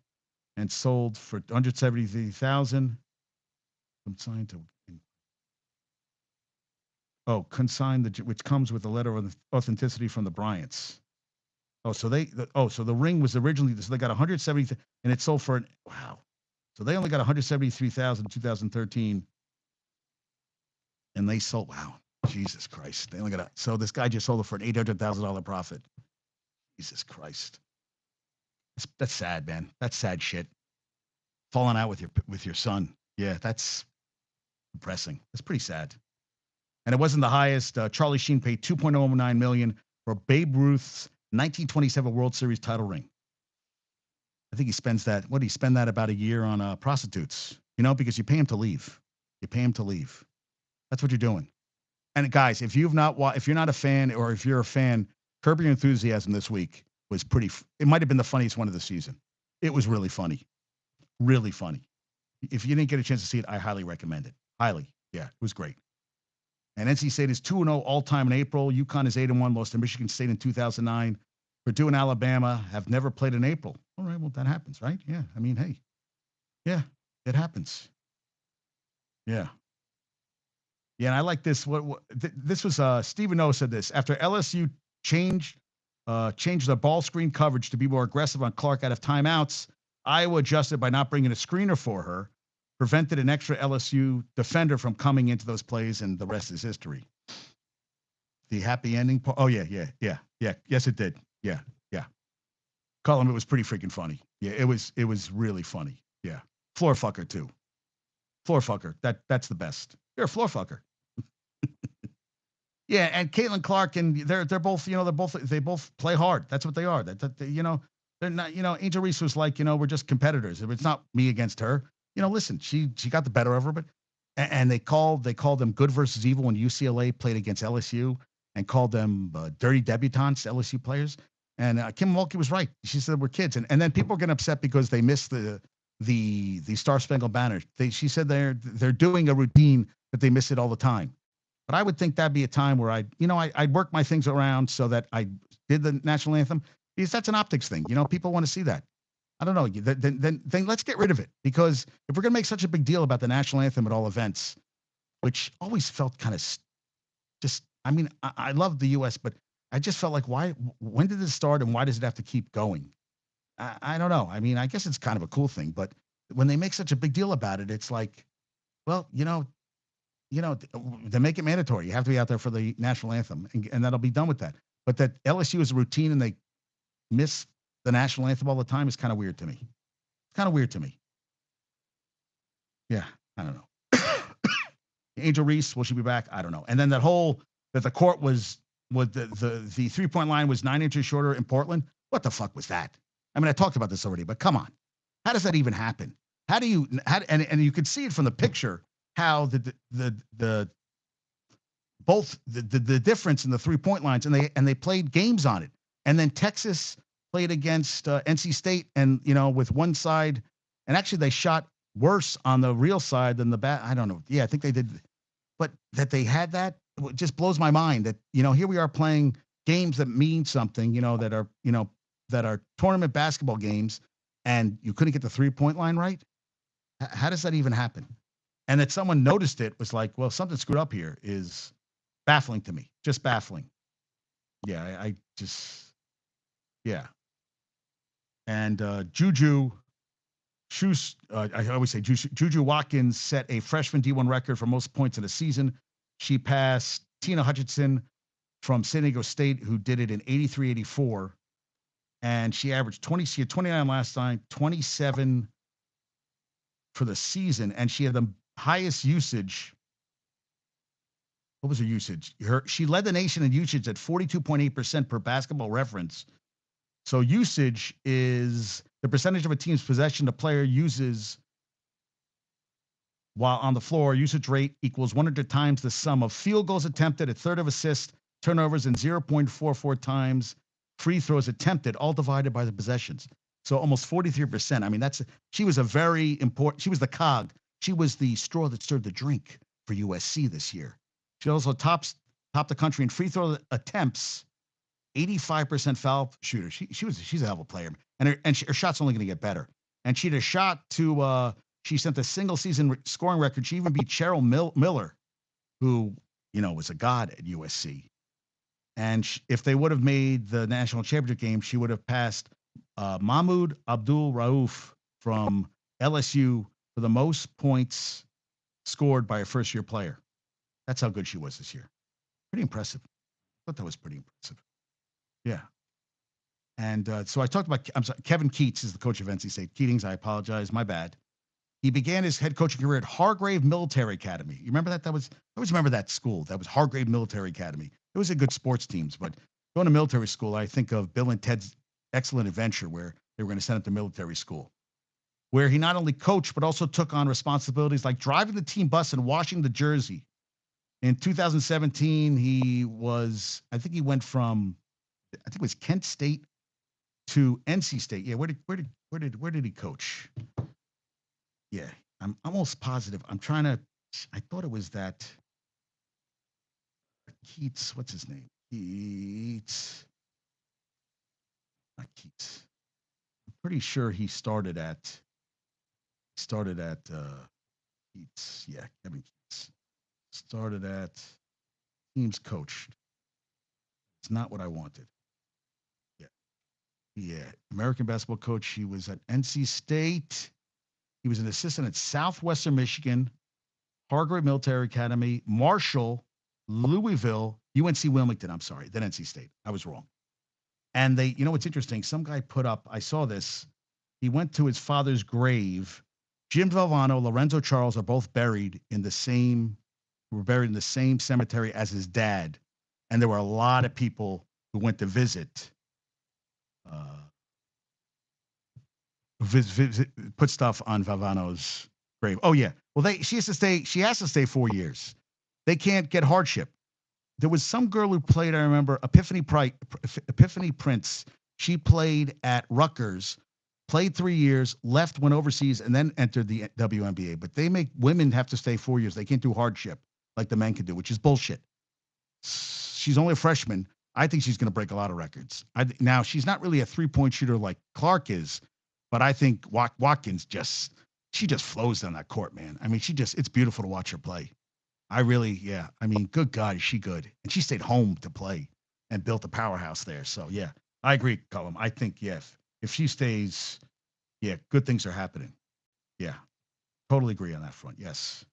and sold for $173,000. Consigned to which comes with a letter of authenticity from the Bryants. So the ring was originally they got 170 and it sold for wow. So they only got 173,000 in 2013 and they sold Jesus Christ. They only got so this guy just sold it for an $800,000 profit. Jesus Christ. That's sad, man. That's sad shit. Falling out with your son. Yeah, that's depressing. That's pretty sad. And it wasn't the highest. Charlie Sheen paid $2.09 million for Babe Ruth's 1927 World Series title ring. I think he spends that. What do he spend that about a year on prostitutes? Because you pay him to leave. You pay him to leave. That's what you're doing. And guys, if you're not a fan, or if you're a fan, Curb Your Enthusiasm this week was pretty. It might have been the funniest one of the season. It was really funny, really funny. If you didn't get a chance to see it, I highly recommend it. Highly, yeah, it was great. And NC State is 2-0 all time in April. UConn is 8-1, lost to Michigan State in 2009. Purdue and Alabama have never played in April. All right, well that happens, right? Yeah, I mean, hey, yeah, it happens. Yeah. Yeah, and I like this. This was Stephen O said this after LSU changed their ball screen coverage to be more aggressive on Clark out of timeouts. Iowa adjusted by not bringing a screener for her, prevented an extra LSU defender from coming into those plays, and the rest is history. The happy ending part. Oh yeah. Yes, it did. Yeah. Colin, it was pretty freaking funny. Yeah, it was really funny. Yeah, floor fucker too. Floor fucker. That's the best. You're a floor fucker. Yeah, and Caitlin Clark, and they're both, they both play hard. That's what they are. They're not, Angel Reese was like, we're just competitors. It's not me against her. Listen, she got the better of her, but and they called them good versus evil when UCLA played against LSU, and called them dirty debutantes, LSU players. And Kim Mulkey was right. She said we're kids, and then people are getting upset because they missed the Star Spangled Banner. She said they're doing a routine, but they miss it all the time. But I would think that'd be a time where I'd work my things around so that I did the national anthem, because that's an optics thing. People want to see that. I don't know. Then let's get rid of it, because if we're going to make such a big deal about the national anthem at all events, which always felt kind of just, I love the U.S., but I just felt like, when did this start, and why does it have to keep going? I don't know. I guess it's kind of a cool thing, but when they make such a big deal about it, it's like, well, they make it mandatory. You have to be out there for the national anthem, and that'll be done with that. But that LSU is a routine and they miss the national anthem all the time is kind of weird to me. It's kind of weird to me. Yeah, I don't know. Angel Reese, will she be back? I don't know. And then that the court was the 3-point line was 9 inches shorter in Portland. What the fuck was that? I talked about this already, but come on. How does that even happen? And you could see it from the picture, how the difference in the 3-point lines, and they played games on it. And then Texas played against NC State, and with one side, and actually they shot worse on the real side than the bad. I don't know. Yeah, I think they did, but that they had that, it just blows my mind. That here we are playing games that mean something, that are tournament basketball games, and you couldn't get the 3-point line right. How does that even happen? And that someone noticed it was like, well, something screwed up here, is baffling to me. Just baffling. Yeah, I just, yeah. And Juju I always say Juju Watkins set a freshman D1 record for most points in a season. She passed Tina Hutchinson from San Diego State, who did it in 83-84. And she averaged 20. She had 29 last time, 27 for the season, and she had the highest usage. What was her usage? She led the nation in usage at 42.8% per Basketball Reference. So usage is the percentage of a team's possession a player uses while on the floor. Usage rate equals 100 times the sum of field goals attempted, a third of assists, turnovers, and 0.44 times free throws attempted, all divided by the possessions. So almost 43%. She was a very important, she was the cog. She was the straw that stirred the drink for USC this year. She also topped the country in free throw attempts, 85% foul shooter. She's a hell of a player, and her shot's only going to get better. And she had a shot to she sent a single season scoring record. She even beat Cheryl Miller, who was a god at USC. And if they would have made the national championship game, she would have passed Mahmoud Abdul Rauf from LSU for the most points scored by a first-year player. That's how good she was this year. Pretty impressive. I thought that was pretty impressive. Yeah. And so I talked about, Kevin Keats is the coach of NC State. Keatings, I apologize. My bad. He began his head coaching career at Hargrave Military Academy. You remember that? I always remember that school. That was Hargrave Military Academy. It was a good sports teams, but going to military school, I think of Bill and Ted's Excellent Adventure, where They were going to send him to military school, where he not only coached, but also took on responsibilities like driving the team bus and washing the jersey. In 2017, I think he went from, I think it was Kent State to NC State. Yeah, where did he coach? Yeah, I'm almost positive. I thought it was that Keats. What's his name? Keats. Not Keats. I'm pretty sure he started at Keats. Yeah, Kevin Keats. Started at teams coached. It's not what I wanted. Yeah. Yeah. American basketball coach. He was at NC State. He was an assistant at Southwestern Michigan, Hargrave Military Academy, Marshall, Louisville, UNC Wilmington. I'm sorry, then NC State. I was wrong. And they, what's interesting? Some guy put up, I saw this. He went to his father's grave. Jim Valvano, Lorenzo Charles are both were buried in the same cemetery as his dad. And there were a lot of people who went to visit, put stuff on Valvano's grave. Oh yeah. Well, she has to stay 4 years. They can't get hardship. There was some girl who played, I remember, Epiphany Prince. She played at Rutgers, played 3 years, left, went overseas, and then entered the WNBA. But they make women have to stay 4 years. They can't do hardship like the men can do, which is bullshit. She's only a freshman. I think she's going to break a lot of records. Now, she's not really a three-point shooter like Clark is, but I think Watkins she just flows down that court, man. I mean, it's beautiful to watch her play. I mean, good God, is she good? And she stayed home to play and built a powerhouse there. So, yeah, I agree, Cullum. I think, yeah, if she stays, yeah, good things are happening. Yeah, totally agree on that front. Yes.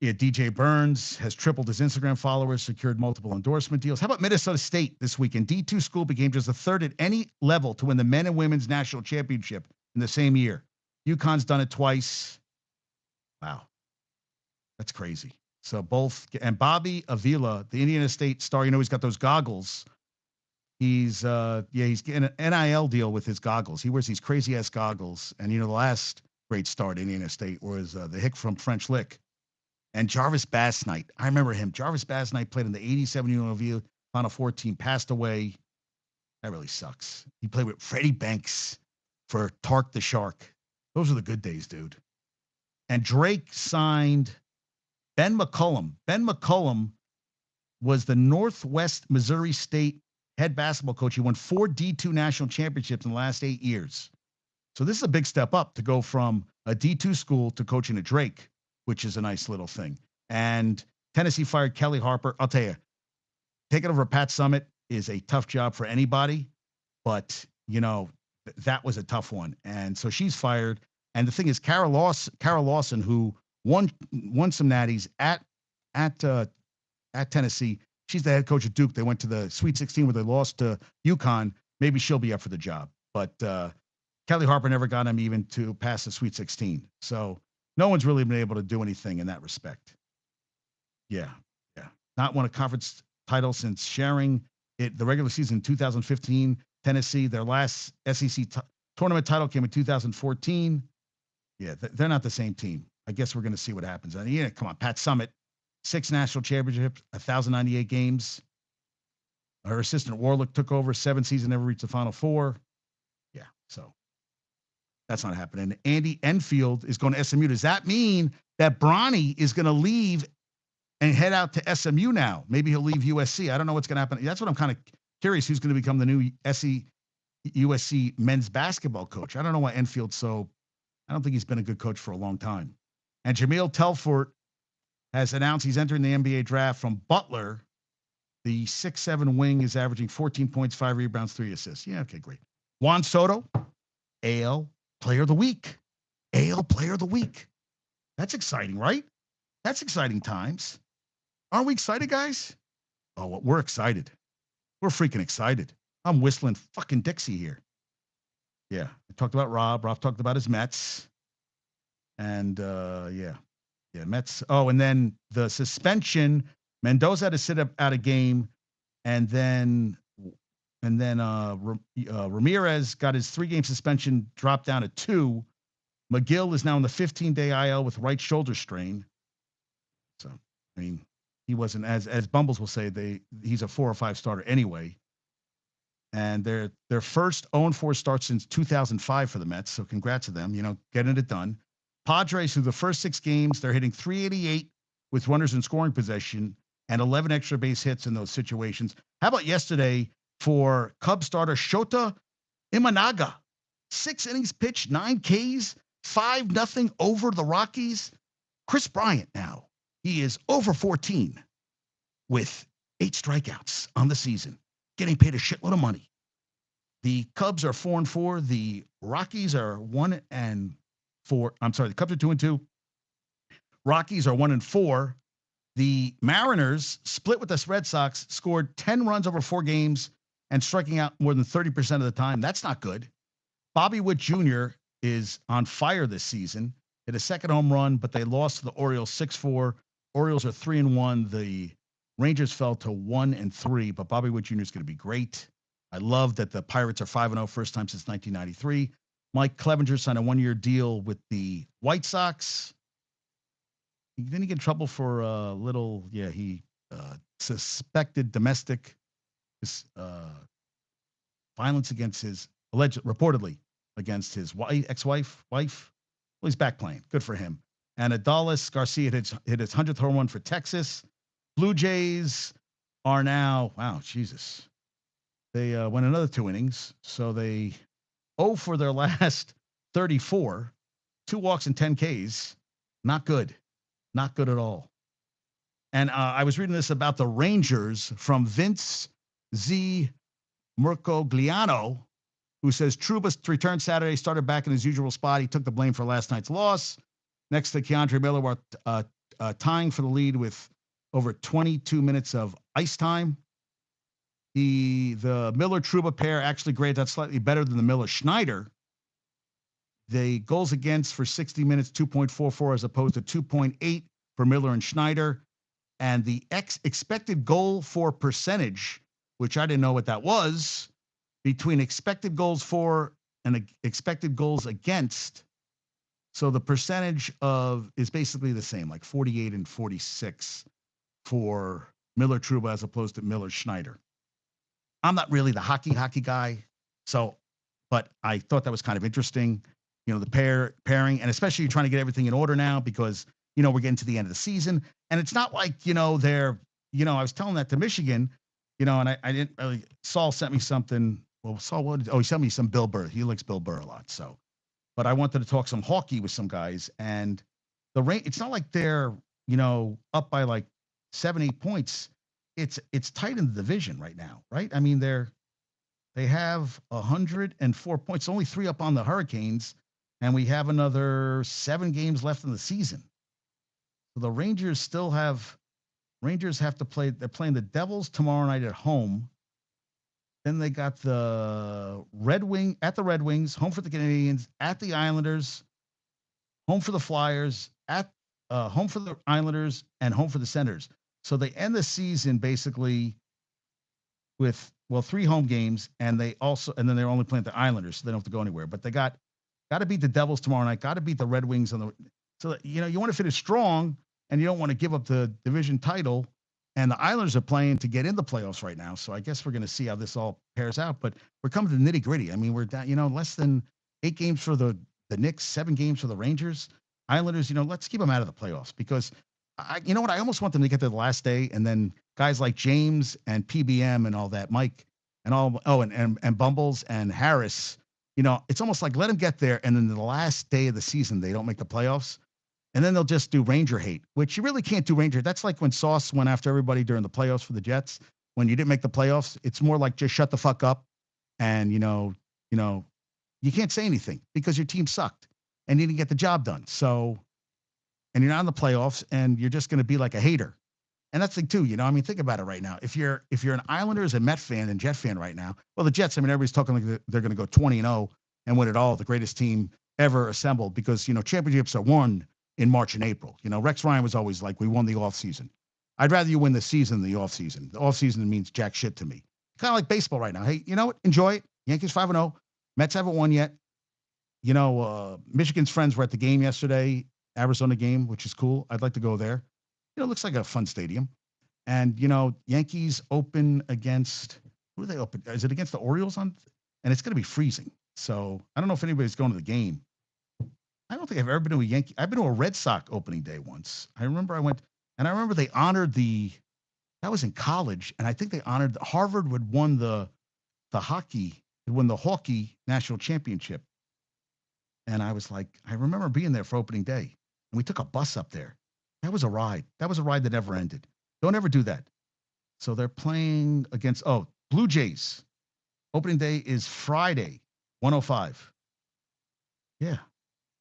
Yeah, DJ Burns has tripled his Instagram followers, secured multiple endorsement deals. How about Minnesota State this weekend? D2 school became just the third at any level to win the men and women's national championship in the same year. UConn's done it twice. Wow. That's crazy. So and Bobby Avila, the Indiana State star, he's got those goggles. He's getting an NIL deal with his goggles. He wears these crazy ass goggles. And the last great star at Indiana State was the hick from French Lick. And Jarvis Bassnight. I remember him. Jarvis Bassnight played in the 87 UNLV Final Four team, passed away. That really sucks. He played with Freddie Banks for Tark the Shark. Those are the good days, dude. And Drake signed Ben McCullum. Ben McCullum was the Northwest Missouri State head basketball coach. He won 4 D2 national championships in the last 8 years. So this is a big step up to go from a D2 school to coaching at Drake, which is a nice little thing. And Tennessee fired Kelly Harper. I'll tell you, taking over Pat Summitt is a tough job for anybody, but that was a tough one. And so she's fired. And the thing is, Kara Lawson, who won some natties at Tennessee, she's the head coach at Duke. They went to the Sweet 16 where they lost to UConn. Maybe she'll be up for the job. But Kelly Harper never got him even to pass the Sweet 16. So no one's really been able to do anything in that respect. Yeah. Not won a conference title since sharing the regular season in 2015. Tennessee, their last SEC tournament title came in 2014. Yeah, they're not the same team. I guess we're going to see what happens. Come on, Pat Summitt, 6 national championships, 1,098 games. Her assistant Warlick took over, 7 seasons, never reached the Final Four. Yeah, so that's not happening. Andy Enfield is going to SMU. Does that mean that Bronny is going to leave and head out to SMU now? Maybe he'll leave USC. I don't know what's going to happen. That's what I'm kind of curious. Who's going to become the new USC men's basketball coach? I don't know why Enfield's I don't think he's been a good coach for a long time. And Jameel Telfort has announced he's entering the NBA draft from Butler. The 6'7" wing is averaging 14 points, 5 rebounds, 3 assists. Yeah, okay, great. Juan Soto, AL Player of the Week. AL Player of the Week. That's exciting, right? That's exciting times. Aren't we excited, guys? Oh, well, we're excited. We're freaking excited. I'm whistling fucking Dixie here. Yeah, I talked about Rob. Rob talked about his Mets. And, Mets. Oh, and then the suspension. Mendoza had to sit out a game. And then And then Ramirez got his 3-game suspension dropped down to 2. McGill is now in the 15-day IL with right shoulder strain. So, I mean, he wasn't, as Bumbles will say, he's a 4 or 5 starter anyway. And their first 0-4 start since 2005 for the Mets. So congrats to them, getting it done. Padres, through the first 6 games, they're hitting .388 with runners in scoring possession and 11 extra base hits in those situations. How about yesterday for Cubs starter Shota Imanaga? 6 innings pitched, 9 Ks, 5-0 over the Rockies. Chris Bryant now, he is over 14 with 8 strikeouts on the season, getting paid a shitload of money. The Cubs are 4-4. The Rockies are 1-4. I'm sorry, the Cubs are 2-2. Rockies are 1-4. The Mariners split with the Red Sox, scored 10 runs over 4 games, and striking out more than 30% of the time. That's not good. Bobby Witt Jr. is on fire this season. Hit a second home run, but they lost to the Orioles 6-4. Orioles are 3-1. The Rangers fell to 1-3, but Bobby Witt Jr. is going to be great. I love that the Pirates are 5-0, first time since 1993. Mike Clevenger signed a 1-year deal with the White Sox. Didn't he get in trouble for he suspected domestic violence against his, reportedly against his ex-wife. Well, he's back playing. Good for him. And Adolis Garcia hit his 100th home run for Texas. Blue Jays are now, wow, Jesus. They went another 2 innings. So they 0 for their last 34. 2 walks and 10 Ks. Not good. Not good at all. And I was reading this about the Rangers from Vince Z. Mercogliano, who says Trouba returned Saturday, started back in his usual spot. He took the blame for last night's loss. Next to Keandre Miller, were tying for the lead with over 22 minutes of ice time. The Miller-Trouba pair actually graded out slightly better than the Miller-Schneider. The goals against for 60 minutes, 2.44 as opposed to 2.8 for Miller and Schneider. And the expected goal for percentage, which I didn't know what that was, between expected goals for and expected goals against. So the percentage is basically the same, like 48 and 46 for Miller-Trouba as opposed to Miller-Schneider. I'm not really the hockey guy, but I thought that was kind of interesting. The pairing, and especially trying to get everything in order now because, we're getting to the end of the season. And it's not like, they're, I was telling that to Michigan, and I didn't really, Saul sent me something. Well, Saul, he sent me some Bill Burr. He likes Bill Burr a lot. So, but I wanted to talk some hockey with some guys. And it's not like they're, up by like 7-8 points. It's tight in the division right now, right? I mean, they have 104 points, only 3 up on the Hurricanes, and we have another 7 games left in the season. So the Rangers have to play. They're playing the Devils tomorrow night at home. Then they got the Red Wings, home for the Canadiens, at the Islanders, home for the Flyers, at home for the Islanders, and home for the Senators. So they end the season basically with 3 home games, and then they're only playing the Islanders, so they don't have to go anywhere. But they got to beat the Devils tomorrow night. Got to beat the Red Wings so you want to finish strong, and you don't want to give up the division title. And the Islanders are playing to get in the playoffs right now. So I guess we're going to see how this all pairs out. But we're coming to the nitty gritty. I mean, we're down, less than 8 games for the Knicks, 7 games for the Rangers. Islanders, let's keep them out of the playoffs because I almost want them to get to the last day, and then guys like James and PBM and all that, Mike and all, and Bumbles and Harris, it's almost like let them get there, and then the last day of the season they don't make the playoffs, and then they'll just do Ranger hate, which you really can't do Ranger. That's like when Sauce went after everybody during the playoffs for the Jets. When you didn't make the playoffs, it's more like just shut the fuck up, and you can't say anything because your team sucked and you didn't get the job done. So. And you're not in the playoffs, and you're just going to be like a hater. And that's the thing too, think about it right now. If you're an Islanders and Met fan and Jet fan right now, well, the Jets, everybody's talking like they're going to go 20-0 and win it all, the greatest team ever assembled because, championships are won in March and April. Rex Ryan was always like, we won the offseason. I'd rather you win the season than the offseason. The offseason means jack shit to me. kind of like baseball right now. Hey, you know what? Enjoy it. Yankees 5-0. Mets haven't won yet. Michigan's friends were at the game yesterday, Arizona game, which is cool. I'd like to go there. It looks like a fun stadium. And, Yankees open against, who do they open? Is it against the Orioles and it's going to be freezing. So I don't know if anybody's going to the game. I don't think I've ever been to a Yankee. I've been to a Red Sox opening day once. I remember they honored that was in college. And I think they honored Harvard would won the hockey national championship. And I was like, I remember being there for opening day, and we took a bus up there. That was a ride. That was a ride that never ended. Don't ever do that. So they're playing against, Blue Jays. Opening day is Friday, 105. Yeah,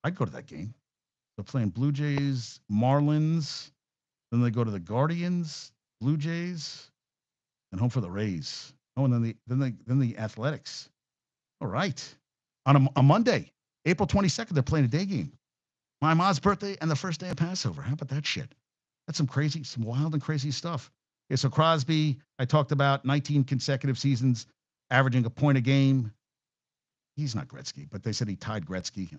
I'd go to that game. They're playing Blue Jays, Marlins. Then they go to the Guardians, Blue Jays, and home for the Rays. Oh, and then the Athletics. All right. On a Monday, April 22nd, they're playing a day game. My mom's birthday and the first day of Passover. How about that shit? That's some wild and crazy stuff. Okay, so Crosby, I talked about 19 consecutive seasons, averaging a point a game. He's not Gretzky, but they said he tied Gretzky.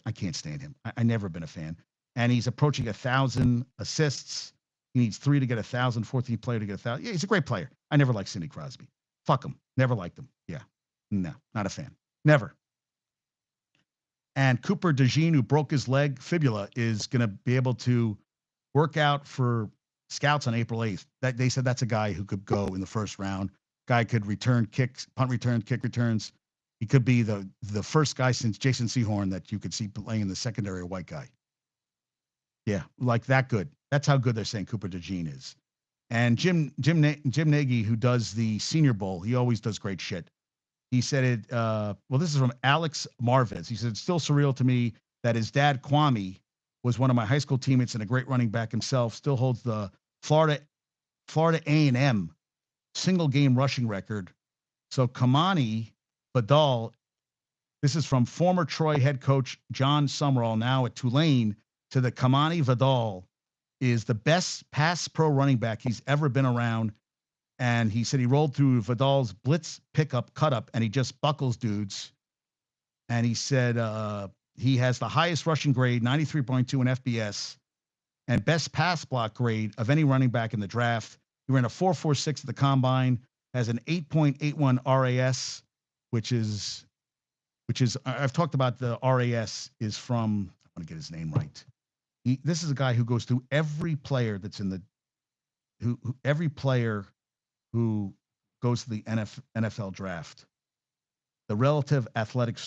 I can't stand him. I never been a fan. And he's approaching 1,000 assists. He needs 3 to get 1,000, 14 player to get 1,000. Yeah, he's a great player. I never liked Sidney Crosby. Fuck him. Never liked him. Yeah. No, not a fan. Never. And Cooper DeJean, who broke his leg fibula, is going to be able to work out for scouts on April 8th. That they said that's a guy who could go in the first round. Guy could return kicks, punt returns, kick returns. He could be the first guy since Jason Sehorn that you could see playing in the secondary, a white guy. Yeah, like that good. That's how good they're saying Cooper DeJean is. And Jim Nagy, who does the Senior Bowl, he always does great shit. He said it, this is from Alex Marvez. He said, it's still surreal to me that his dad, Kwame, was one of my high school teammates and a great running back himself, still holds the Florida A&M single game rushing record. So Kamani Vidal, this is from former Troy head coach John Summerall, now at Tulane, to the Kamani Vidal is the best pass pro running back he's ever been around. And he said he rolled through Vidal's blitz pickup cut up and he just buckles dudes. And he said he has the highest rushing grade, 93.2 in FBS, and best pass block grade of any running back in the draft. He ran a 4.46 at the combine, has an 8.81 RAS, which is I've talked about the RAS is from, I want to get his name right. This is a guy who goes through every player that's in the every player who goes to the NFL draft, the relative athletic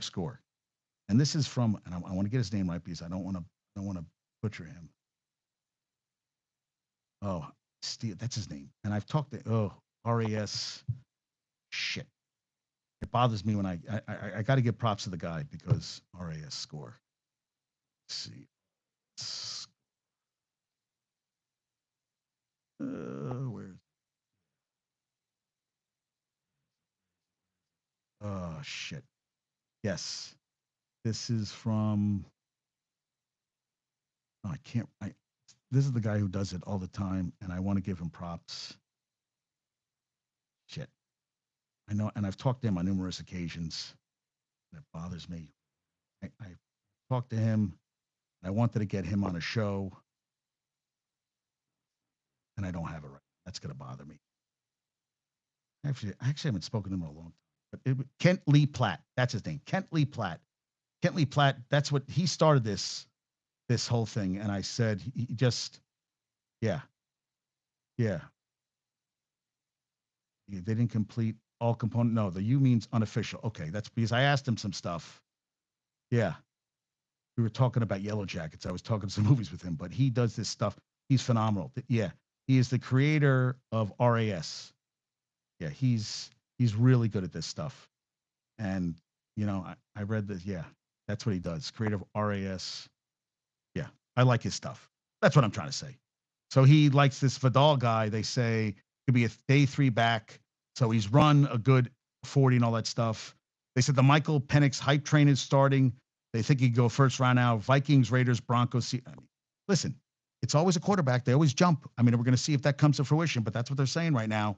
score. And this is from, and I want to get his name right because I don't want to butcher him. Oh, Steve, that's his name. And I've talked to, RAS, shit. It bothers me when I got to give props to the guy because RAS score. Let's see. Where's? Oh shit. Yes. This is from. Oh, I can't. This is the guy who does it all the time, and I want to give him props. Shit. I know, and I've talked to him on numerous occasions. That bothers me. I talked to him. I wanted to get him on a show, and I don't have it right. That's going to bother me. Actually, I haven't spoken to him in a long time. But Kent Lee Platt, that's his name. Kent Lee Platt. Kent Lee Platt, that's what he started this whole thing. And I said, he just, yeah. They didn't complete all component. No, the U means unofficial. Okay, that's because I asked him some stuff. Yeah. We were talking about Yellow Jackets. I was talking some movies with him, but he does this stuff. He's phenomenal. Yeah. He is the creator of RAS. Yeah, he's really good at this stuff. And, I read this. Yeah, that's what he does. Creator of RAS. Yeah, I like his stuff. That's what I'm trying to say. So he likes this Vidal guy. They say could be a day 3 back. So he's run a good 40 and all that stuff. They said the Michael Penix hype train is starting. They think he could go first round now. Vikings, Raiders, Broncos. Listen, it's always a quarterback. They always jump. We're going to see if that comes to fruition, but that's what they're saying right now.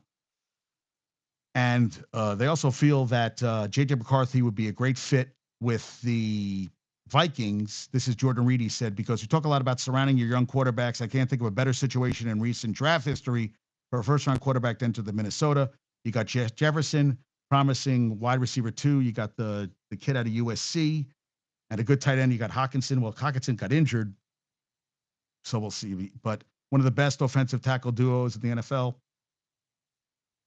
And they also feel that J.J. McCarthy would be a great fit with the Vikings. This is Jordan Reed, he said, because we talk a lot about surrounding your young quarterbacks. I can't think of a better situation in recent draft history for a first-round quarterback to enter the Minnesota. You got Jefferson, promising wide receiver 2. You got the kid out of USC. And a good tight end, you got Hawkinson. Well, Hawkinson got injured, so we'll see. But one of the best offensive tackle duos in the NFL.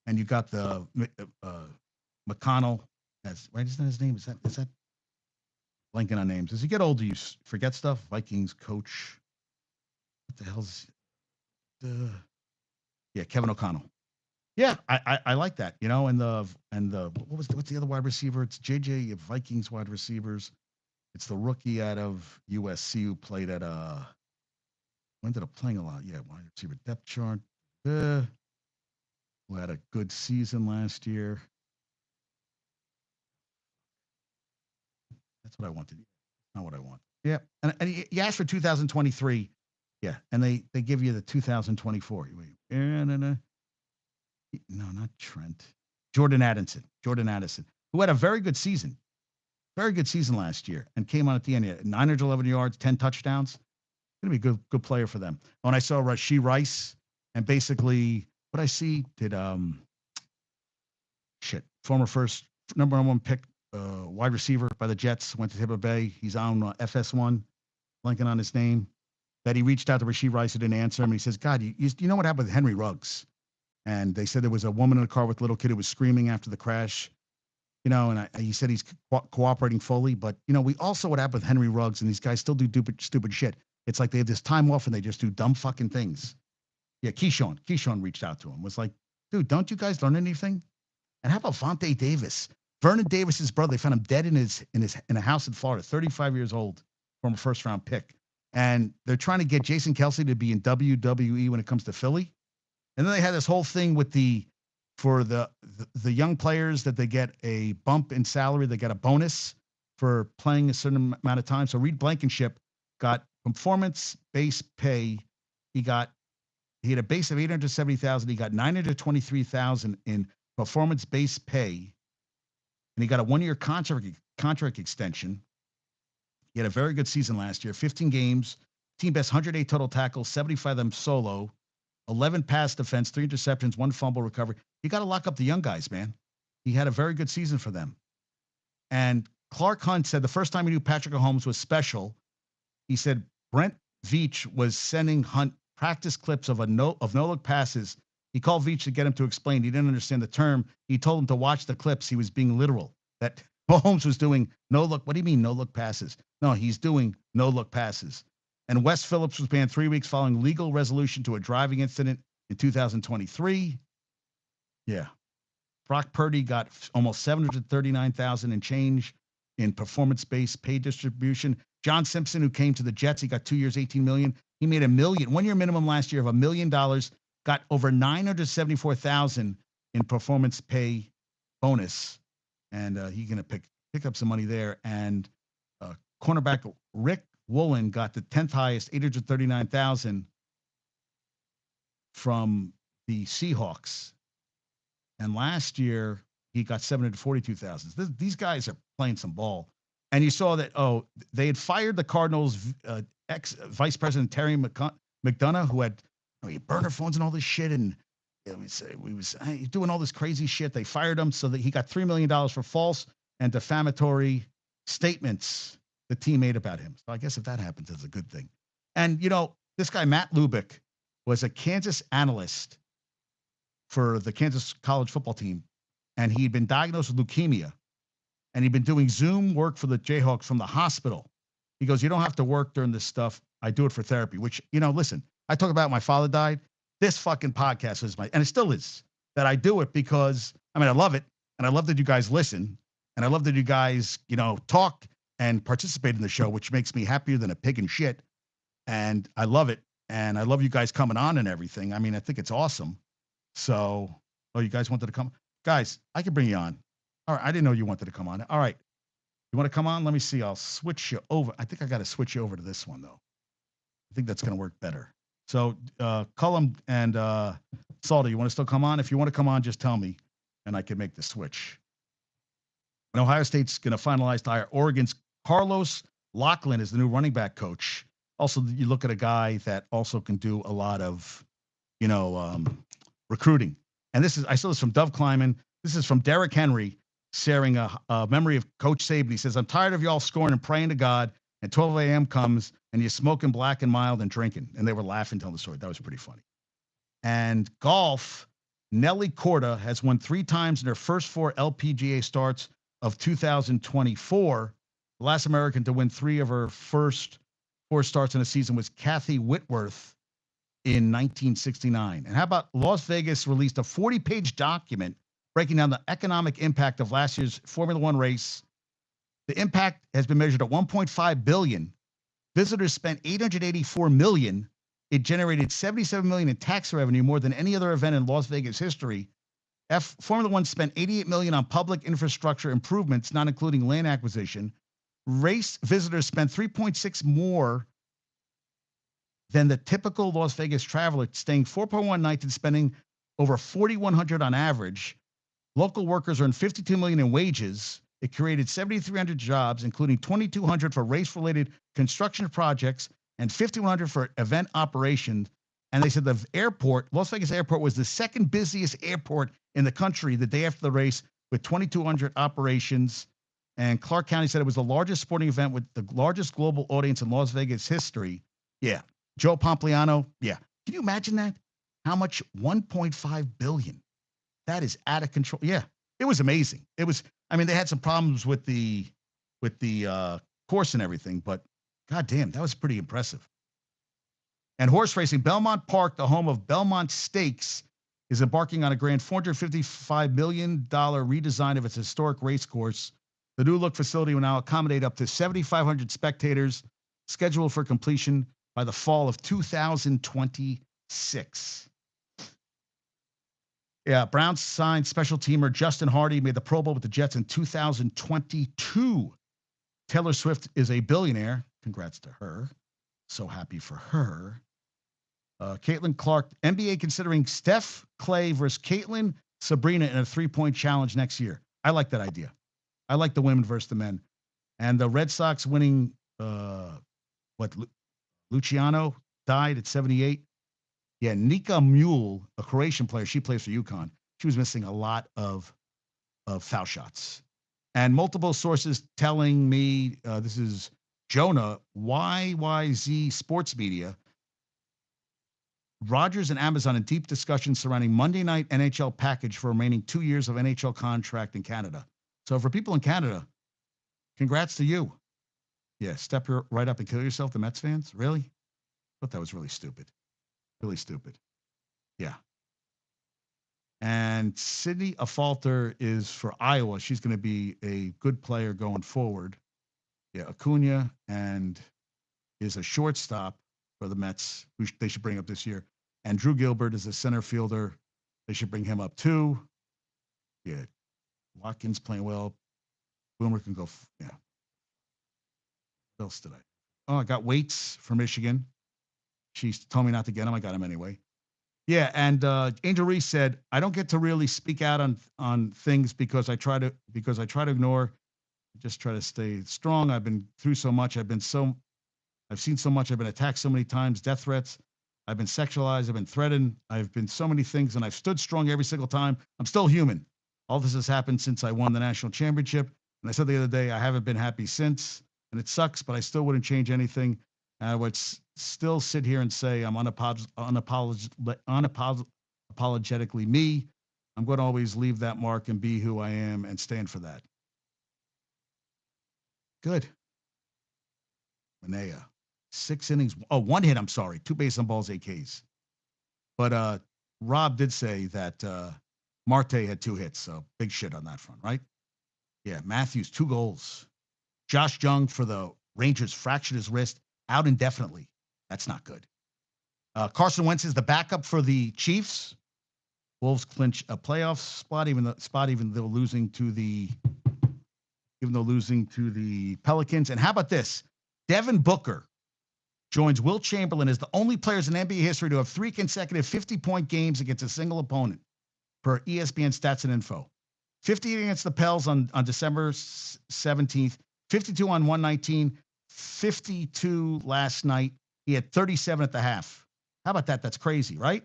And you got the McConnell. Right, isn't that his name? Is that blanking on names? As you get older, you forget stuff. Vikings coach. What the hell's Kevin O'Connell. Yeah, I like that. You know, and the what's the other wide receiver? It's JJ Vikings wide receivers. It's the rookie out of USC who played at who ended up playing a lot. Yeah, wide receiver depth chart. Who had a good season last year. That's what I wanted. Not what I want. Yeah, and you asked for 2023. Yeah, and they give you the 2024. No, not Trent. Jordan Addison, who had a very good season last year, and came on at the end. 911 yards, 10 touchdowns. Gonna be a good player for them. When I saw Rashee Rice, and basically what I see did former first number 1 pick wide receiver by the Jets, went to Tampa Bay. He's on FS1, blanking on his name. That he reached out to Rashee Rice, who didn't answer him. He says, "God, you know what happened with Henry Ruggs?" And they said there was a woman in the car with a little kid who was screaming after the crash. You know, and he said he's cooperating fully. But, you know, we also what happened with Henry Ruggs, and these guys still do stupid shit. It's like they have this time off and they just do dumb fucking things. Yeah, Keyshawn reached out to him, was like, dude, don't you guys learn anything? And how about Vontae Davis? Vernon Davis's brother, they found him dead in a house in Florida, 35 years old, from a first round pick. And they're trying to get Jason Kelsey to be in WWE when it comes to Philly. And then they had this whole thing with for the young players that they get a bump in salary, they get a bonus for playing a certain amount of time. So Reed Blankenship got performance-based pay. He had a base of $870,000. He got $923,000 in performance-based pay, and he got a 1-year contract extension. He had a very good season last year. 15 games, team best 108 total tackles, 75 of them solo. 11 pass defense, 3 interceptions, 1 fumble recovery. You got to lock up the young guys, man. He had a very good season for them. And Clark Hunt said the first time he knew Patrick Mahomes was special, he said Brent Veach was sending Hunt practice clips of no-look passes. He called Veach to get him to explain. He didn't understand the term. He told him to watch the clips. He was being literal. That Mahomes was doing no-look. What do you mean no-look passes? No, he's doing no-look passes. And Wes Phillips was banned 3 weeks following legal resolution to a driving incident in 2023. Yeah. Brock Purdy got almost $739,000 and change in performance-based pay distribution. John Simpson, who came to the Jets, he got 2 years, $18 million. He made $1 million, 1 year minimum last year of $1 million. Got over $974,000 in performance pay bonus, and he's gonna pick up some money there. And cornerback Rick Woolen got the 10th highest, $839,000 from the Seahawks. And last year he got $742,000. These guys are playing some ball. And you saw that they had fired the Cardinals ex-vice president Terry McDonough, who had burner phones and all this shit, and we was doing all this crazy shit. They fired him so that he got $3 million for false and defamatory statements the team made about him. So I guess if that happens, it's a good thing. And, you know, this guy, Matt Lubick, was a Kansas analyst for the Kansas college football team, and he'd been diagnosed with leukemia, and he'd been doing Zoom work for the Jayhawks from the hospital. He goes, you don't have to work during this stuff. I do it for therapy, which, you know, listen, I talk about my father died. This fucking podcast is and it still is, that I do it because, I mean, I love it, and I love that you guys listen, and I love that you guys, you know, talk and participate in the show, which makes me happier than a pig in shit. And I love it. And I love you guys coming on and everything. I mean, I think it's awesome. So, you guys wanted to come? Guys, I can bring you on. All right. I didn't know you wanted to come on. All right. You want to come on? Let me see. I'll switch you over. I think I got to switch you over to this one, though. I think that's going to work better. So, Cullum and Salty, you want to still come on? If you want to come on, just tell me. and I can make the switch. And Ohio State's going to finalize to hire Oregon's Carlos Lachlan as the new running back coach. Also, you look at a guy that also can do a lot of, recruiting. And I saw this from Dove Kleiman. This is from Derrick Henry sharing a memory of Coach Saban. He says, "I'm tired of y'all scoring and praying to God, and 12 a.m. comes, and you're smoking black and mild and drinking." And they were laughing, telling the story. That was pretty funny. And golf, Nelly Korda has won 3 times in her first 4 LPGA starts of 2024. The last American to win 3 of her first 4 starts in a season was Kathy Whitworth in 1969. And how about Las Vegas released a 40-page document breaking down the economic impact of last year's Formula One race. The impact has been measured at $1.5 billion. Visitors spent $884 million. It generated $77 million in tax revenue, more than any other event in Las Vegas history. Formula One spent $88 million on public infrastructure improvements, not including land acquisition. Race visitors spent 3.6 more than the typical Las Vegas traveler, staying 4.1 nights and spending over $4,100 on average. Local workers earned $52 million in wages. It created 7,300 jobs, including 2,200 for race-related construction projects and 5,100 for event operations. And they said the airport, Las Vegas Airport, was the second busiest airport in the country the day after the race, with 2,200 operations. And Clark County said it was the largest sporting event with the largest global audience in Las Vegas history. Yeah. Joe Pompliano. Yeah. Can you imagine that? How much? $1.5 billion. That is out of control. Yeah. It was amazing. It was, they had some problems with the course and everything, but goddamn, that was pretty impressive. And horse racing, Belmont Park, the home of Belmont Stakes, is embarking on a grand $455 million redesign of its historic race course. The new look facility will now accommodate up to 7,500 spectators, scheduled for completion by the fall of 2026. Yeah, Browns signed special teamer Justin Hardy, made the Pro Bowl with the Jets in 2022. Taylor Swift is a billionaire. Congrats to her. So happy for her. Caitlin Clark, NBA considering Steph Clay versus Caitlin Sabrina in a 3-point challenge next year. I like that idea. I like the women versus the men. And the Red Sox winning, Luciano died at 78. Yeah, Nika Mule, a Croatian player, she plays for UConn. She was missing a lot of foul shots. And multiple sources telling me, this is Jonah, YYZ Sports Media, Rodgers and Amazon in deep discussions surrounding Monday night NHL package for remaining 2 years of NHL contract in Canada. So for people in Canada, congrats to you. Yeah, step right up and kill yourself, the Mets fans? Really? I thought that was really stupid. Really stupid. Yeah. And Sydney Afalter is for Iowa. She's going to be a good player going forward. Yeah, Acuña and is a shortstop for the Mets, who they should bring up this year. And Drew Gilbert is a center fielder. They should bring him up too. Yeah. Watkins playing well. Boomer can go. Yeah. What else did I? Oh, I got Waits for Michigan. She told me not to get him. I got him anyway. Yeah, and Angel Reese said, "I don't get to really speak out on things because I try to ignore. Just try to stay strong. I've been through so much. I've seen so much. I've been attacked so many times. Death threats. I've been sexualized. I've been threatened. I've been so many things, and I've stood strong every single time. I'm still human. All this has happened since I won the national championship. And I said the other day, I haven't been happy since, and it sucks, but I still wouldn't change anything. I would still sit here and say I'm unapologetically me. I'm going to always leave that mark and be who I am and stand for that." Good. Manea. 6 innings. Oh, 1 hit. I'm sorry. 2 base on balls, 8 Ks. But Rob did say that Marte had 2 hits. So big shit on that front, right? Yeah. Matthews, 2 goals. Josh Jung for the Rangers fractured his wrist, out indefinitely. That's not good. Carson Wentz is the backup for the Chiefs. Wolves clinch a playoff spot, even though losing to the Pelicans. And how about this? Devin Booker joins Wilt Chamberlain as the only players in NBA history to have 3 consecutive 50-point games against a single opponent, per ESPN Stats and Info. 58 against the Pels on December 17th, 52 on 119, 52 last night. He had 37 at the half. How about that? That's crazy, right?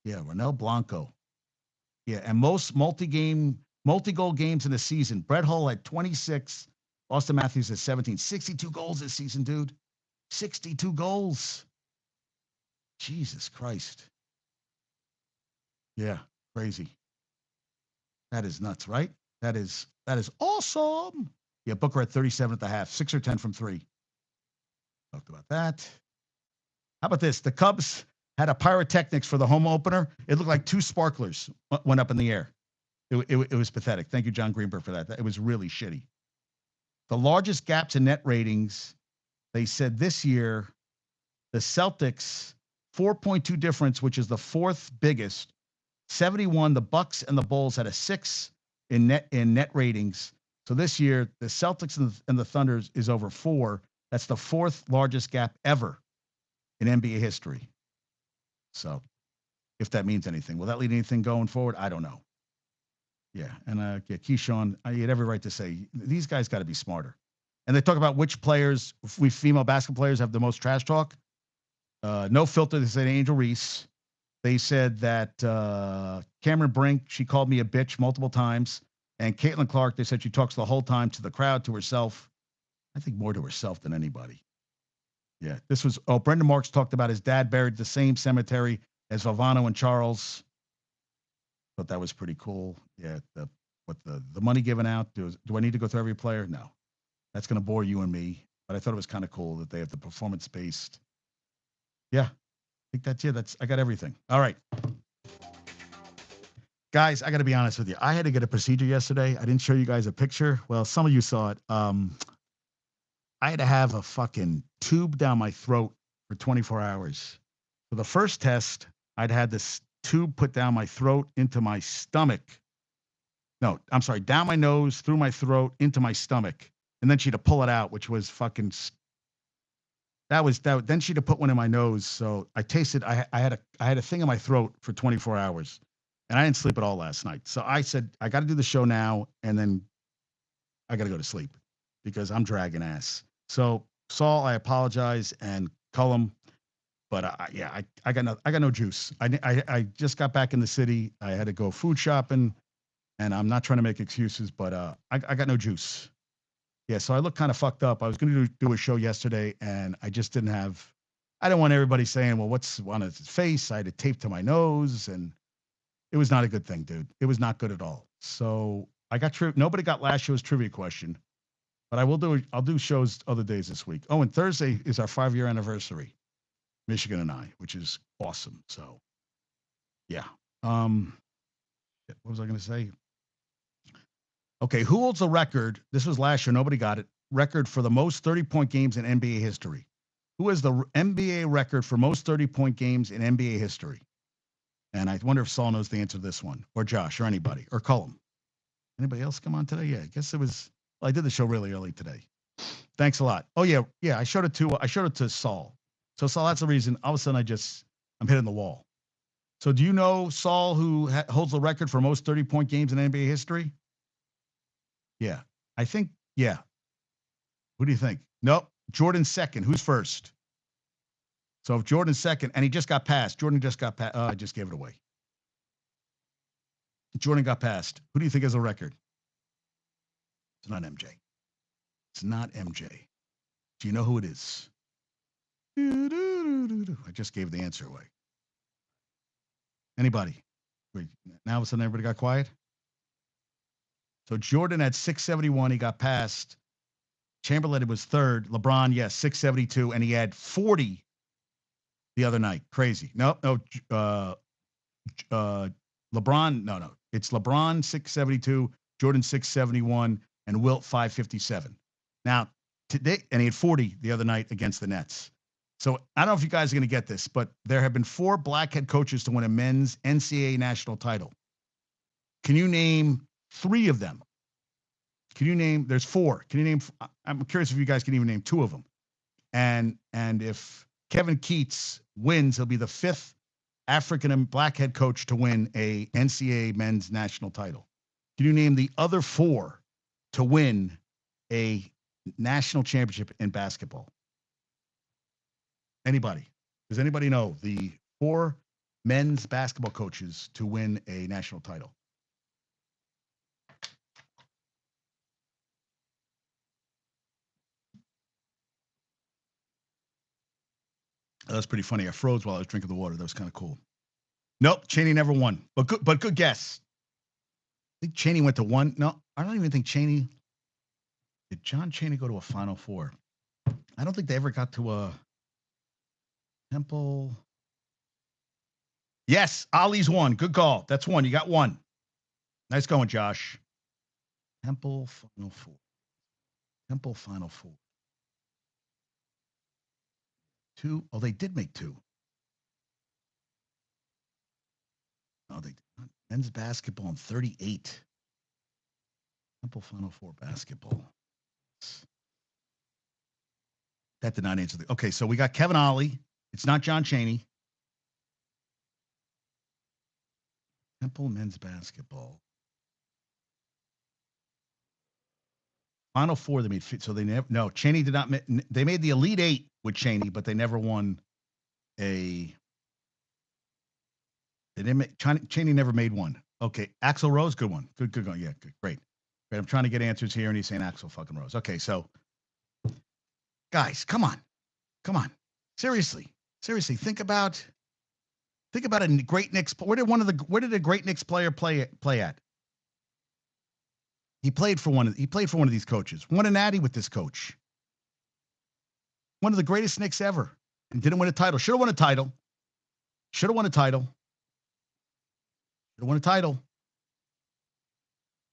Yeah, Ronel Blanco. Yeah, and most multi-goal games in the season. Brett Hull had 26. Austin Matthews has 17. 62 goals this season, dude. 62 goals. Jesus Christ. Yeah, crazy. That is nuts, right? That is awesome. Yeah, Booker at 37 at the half, 6 or 10 from 3. Talked about that. How about this? The Cubs had a pyrotechnics for the home opener. It looked like 2 sparklers went up in the air. It was pathetic. Thank you, John Greenberg, for that. It was really shitty. The largest gaps in net ratings, they said this year, the Celtics, 4.2 difference, which is the 4th biggest. 71, the Bucks and the Bulls had a 6 in net ratings. So this year, the Celtics and the Thunders is over 4. That's the 4th largest gap ever in NBA history. So if that means anything, will that lead anything going forward? I don't know. Yeah, and yeah, Keyshawn, I had every right to say these guys got to be smarter. And they talk about which players, we female basketball players, have the most trash talk. No filter. They said Angel Reese. They said that Cameron Brink, she called me a bitch multiple times. And Caitlin Clark, they said she talks the whole time to the crowd, to herself. I think more to herself than anybody. Yeah, this was, Brendan Marks talked about his dad buried the same cemetery as Valvano and Charles. Thought that was pretty cool. Yeah, the money given out. Do I need to go through every player? No. That's going to bore you and me. But I thought it was kind of cool that they have the performance-based. Yeah, I think that's it. I got everything. All right. Guys, I got to be honest with you. I had to get a procedure yesterday. I didn't show you guys a picture. Well, some of you saw it. I had to have a fucking tube down my throat for 24 hours. For the first test, I'd had this tube put down my throat into my stomach. No, I'm sorry, down my nose, through my throat, into my stomach. And then she'd have pull it out, which was fucking, that. Then she'd have put one in my nose. So I tasted, I had a thing in my throat for 24 hours. And I didn't sleep at all last night. So I said, I got to do the show now. And then I got to go to sleep because I'm dragging ass. So Saul, I apologize, and Cullum. But I got no juice. I just got back in the city. I had to go food shopping, and I'm not trying to make excuses, but I got no juice. Yeah, so I look kind of fucked up. I was going to do a show yesterday, and I just didn't have. I didn't want everybody saying, "Well, what's on his face?" I had it taped to my nose, and it was not a good thing, dude. It was not good at all. So I got nobody got last show's trivia question, but I'll do shows other days this week. Oh, and Thursday is our 5-year anniversary. Michigan and I, which is awesome. So, yeah. What was I going to say? Okay, who holds the record? This was last year. Nobody got it. Record for the most 30-point games in NBA history. Who has the NBA record for most 30-point games in NBA history? And I wonder if Saul knows the answer to this one, or Josh, or anybody, or Cullum. Anybody else come on today? Yeah, I guess it was. Well, I did the show really early today. Thanks a lot. Oh yeah. I showed it to Saul. So Saul, that's the reason. All of a sudden, I'm hitting the wall. So do you know Saul, who holds the record for most 30-point games in NBA history? Yeah, I think. Yeah. Who do you think? Nope. Jordan's second. Who's first? So if Jordan's second, and he just got passed. Jordan just got passed. I just gave it away. Jordan got passed. Who do you think has a record? It's not MJ. It's not MJ. Do you know who it is? I just gave the answer away. Anybody? Wait, now all of a sudden everybody got quiet? So Jordan had 671. He got passed. Chamberlain was third. LeBron, yes, 672. And he had 40 the other night. Crazy. No. LeBron, no. It's LeBron, 672. Jordan, 671. And Wilt, 557. Now, today, and he had 40 the other night against the Nets. So I don't know if you guys are going to get this, but there have been 4 black head coaches to win a men's NCAA national title. Can you name 3 of them? There's 4. Can you name, I'm curious if you guys can even name 2 of them. And if Kevin Keats wins, he'll be the 5th African and black head coach to win a NCAA men's national title? Can you name the other 4 to win a national championship in basketball? Anybody? Does anybody know the 4 men's basketball coaches to win a national title? That was pretty funny. I froze while I was drinking the water. That was kind of cool. Nope, Cheney never won. But good guess. I think Cheney went to 1. No, I don't even think Cheney. Did John Cheney go to a Final Four? I don't think they ever got to a Temple. Yes, Ollie's 1. Good call. That's 1. You got 1. Nice going, Josh. Temple Final Four. Temple Final Four. 2. Oh, they did make 2. Oh, they did not. Men's basketball in 38. Temple Final Four basketball. That did not answer the. Okay, so we got Kevin Ollie. It's not John Cheney. Temple men's basketball. Final Four they made. So they never. No, Cheney did not. They made the Elite 8 with Cheney, but they never won a. They didn't make. Cheney never made one. Okay, Axl Rose, good one. Good going. Yeah, good, great. Great. I'm trying to get answers here, and he's saying Axl fucking Rose. Okay, so guys, come on. Seriously, think about a great Knicks. Where did a great Knicks player play at? He played for one of these coaches. Won a natty with this coach. One of the greatest Knicks ever, and didn't win a title. Should have won a title.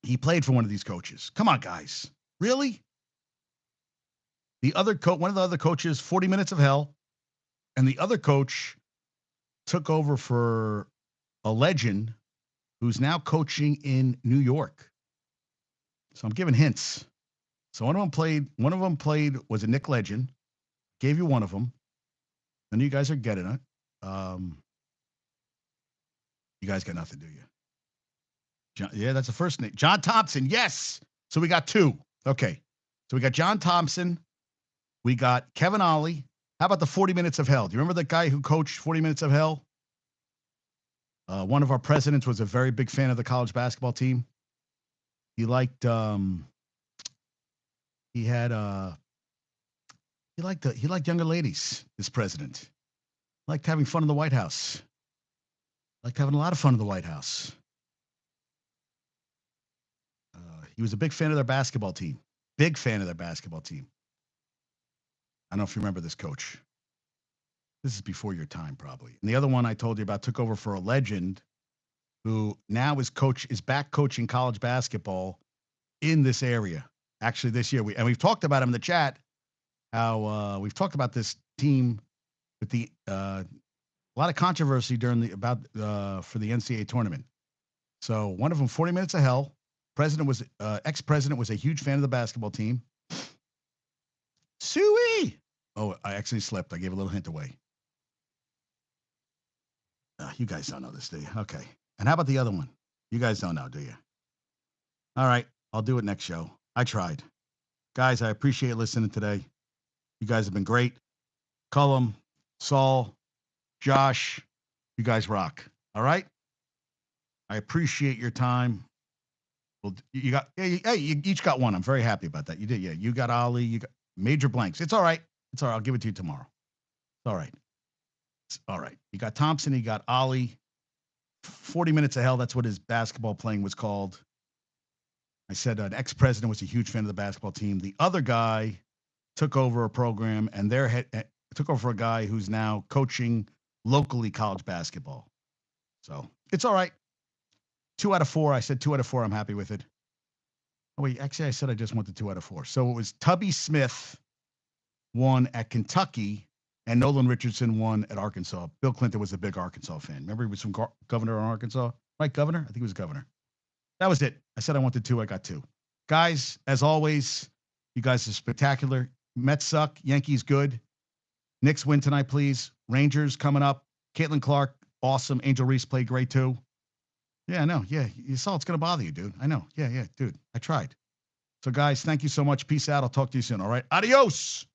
He played for one of these coaches. Come on, guys. Really? One of the other coaches, 40 minutes of hell, and the other coach took over for a legend who's now coaching in New York. So I'm giving hints. So one of them played was a Knick legend. Gave you one of them. None of you guys are getting it. You guys got nothing, do you? Yeah, that's the first name. John Thompson. Yes. So we got 2. Okay. So we got John Thompson. We got Kevin Ollie. How about the 40 Minutes of Hell? Do you remember that guy who coached 40 Minutes of Hell? One of our presidents was a very big fan of the college basketball team. He liked he liked younger ladies, this president. Liked having fun in the White House. Liked having a lot of fun in the White House. He was a big fan of their basketball team. Big fan of their basketball team. I don't know if you remember this coach. This is before your time, probably. And the other one I told you about took over for a legend who now is back coaching college basketball in this area. Actually, this year we've talked about him in the chat. How we've talked about this team with the a lot of controversy for the NCAA tournament. So one of them, 40 Minutes of Hell. Ex-president was a huge fan of the basketball team. Suey. Oh, I actually slipped. I gave a little hint away. You guys don't know this, do you? Okay. And how about the other one? You guys don't know, do you? All right. I'll do it next show. I tried. Guys, I appreciate listening today. You guys have been great. Cullum, Saul, Josh, you guys rock. All right? I appreciate your time. Well, you each got one. I'm very happy about that. You did, yeah. You got Ollie. You got major blanks. It's all right. It's all right. I'll give it to you tomorrow. It's all right. It's all right. You got Thompson. You got Ollie. 40 Minutes of Hell. That's what his basketball playing was called. I said an ex-president was a huge fan of the basketball team. The other guy took over a program and took over for a guy who's now coaching locally college basketball. So it's all right. 2 out of 4. I said 2 out of 4. I'm happy with it. Oh, wait, actually, I said I just went to 2 out of 4. So it was Tubby Smith won at Kentucky and Nolan Richardson won at Arkansas. Bill Clinton was a big Arkansas fan. Remember, he was from governor in Arkansas? Right, governor? I think he was governor. That was it. I said I wanted 2. I got 2. Guys, as always, you guys are spectacular. Mets suck. Yankees good. Knicks win tonight, please. Rangers coming up. Caitlin Clark awesome. Angel Reese played great too. Yeah, I know. Yeah, you saw it's going to bother you, dude. I know. Yeah, dude. I tried. So, guys, thank you so much. Peace out. I'll talk to you soon. All right. Adios.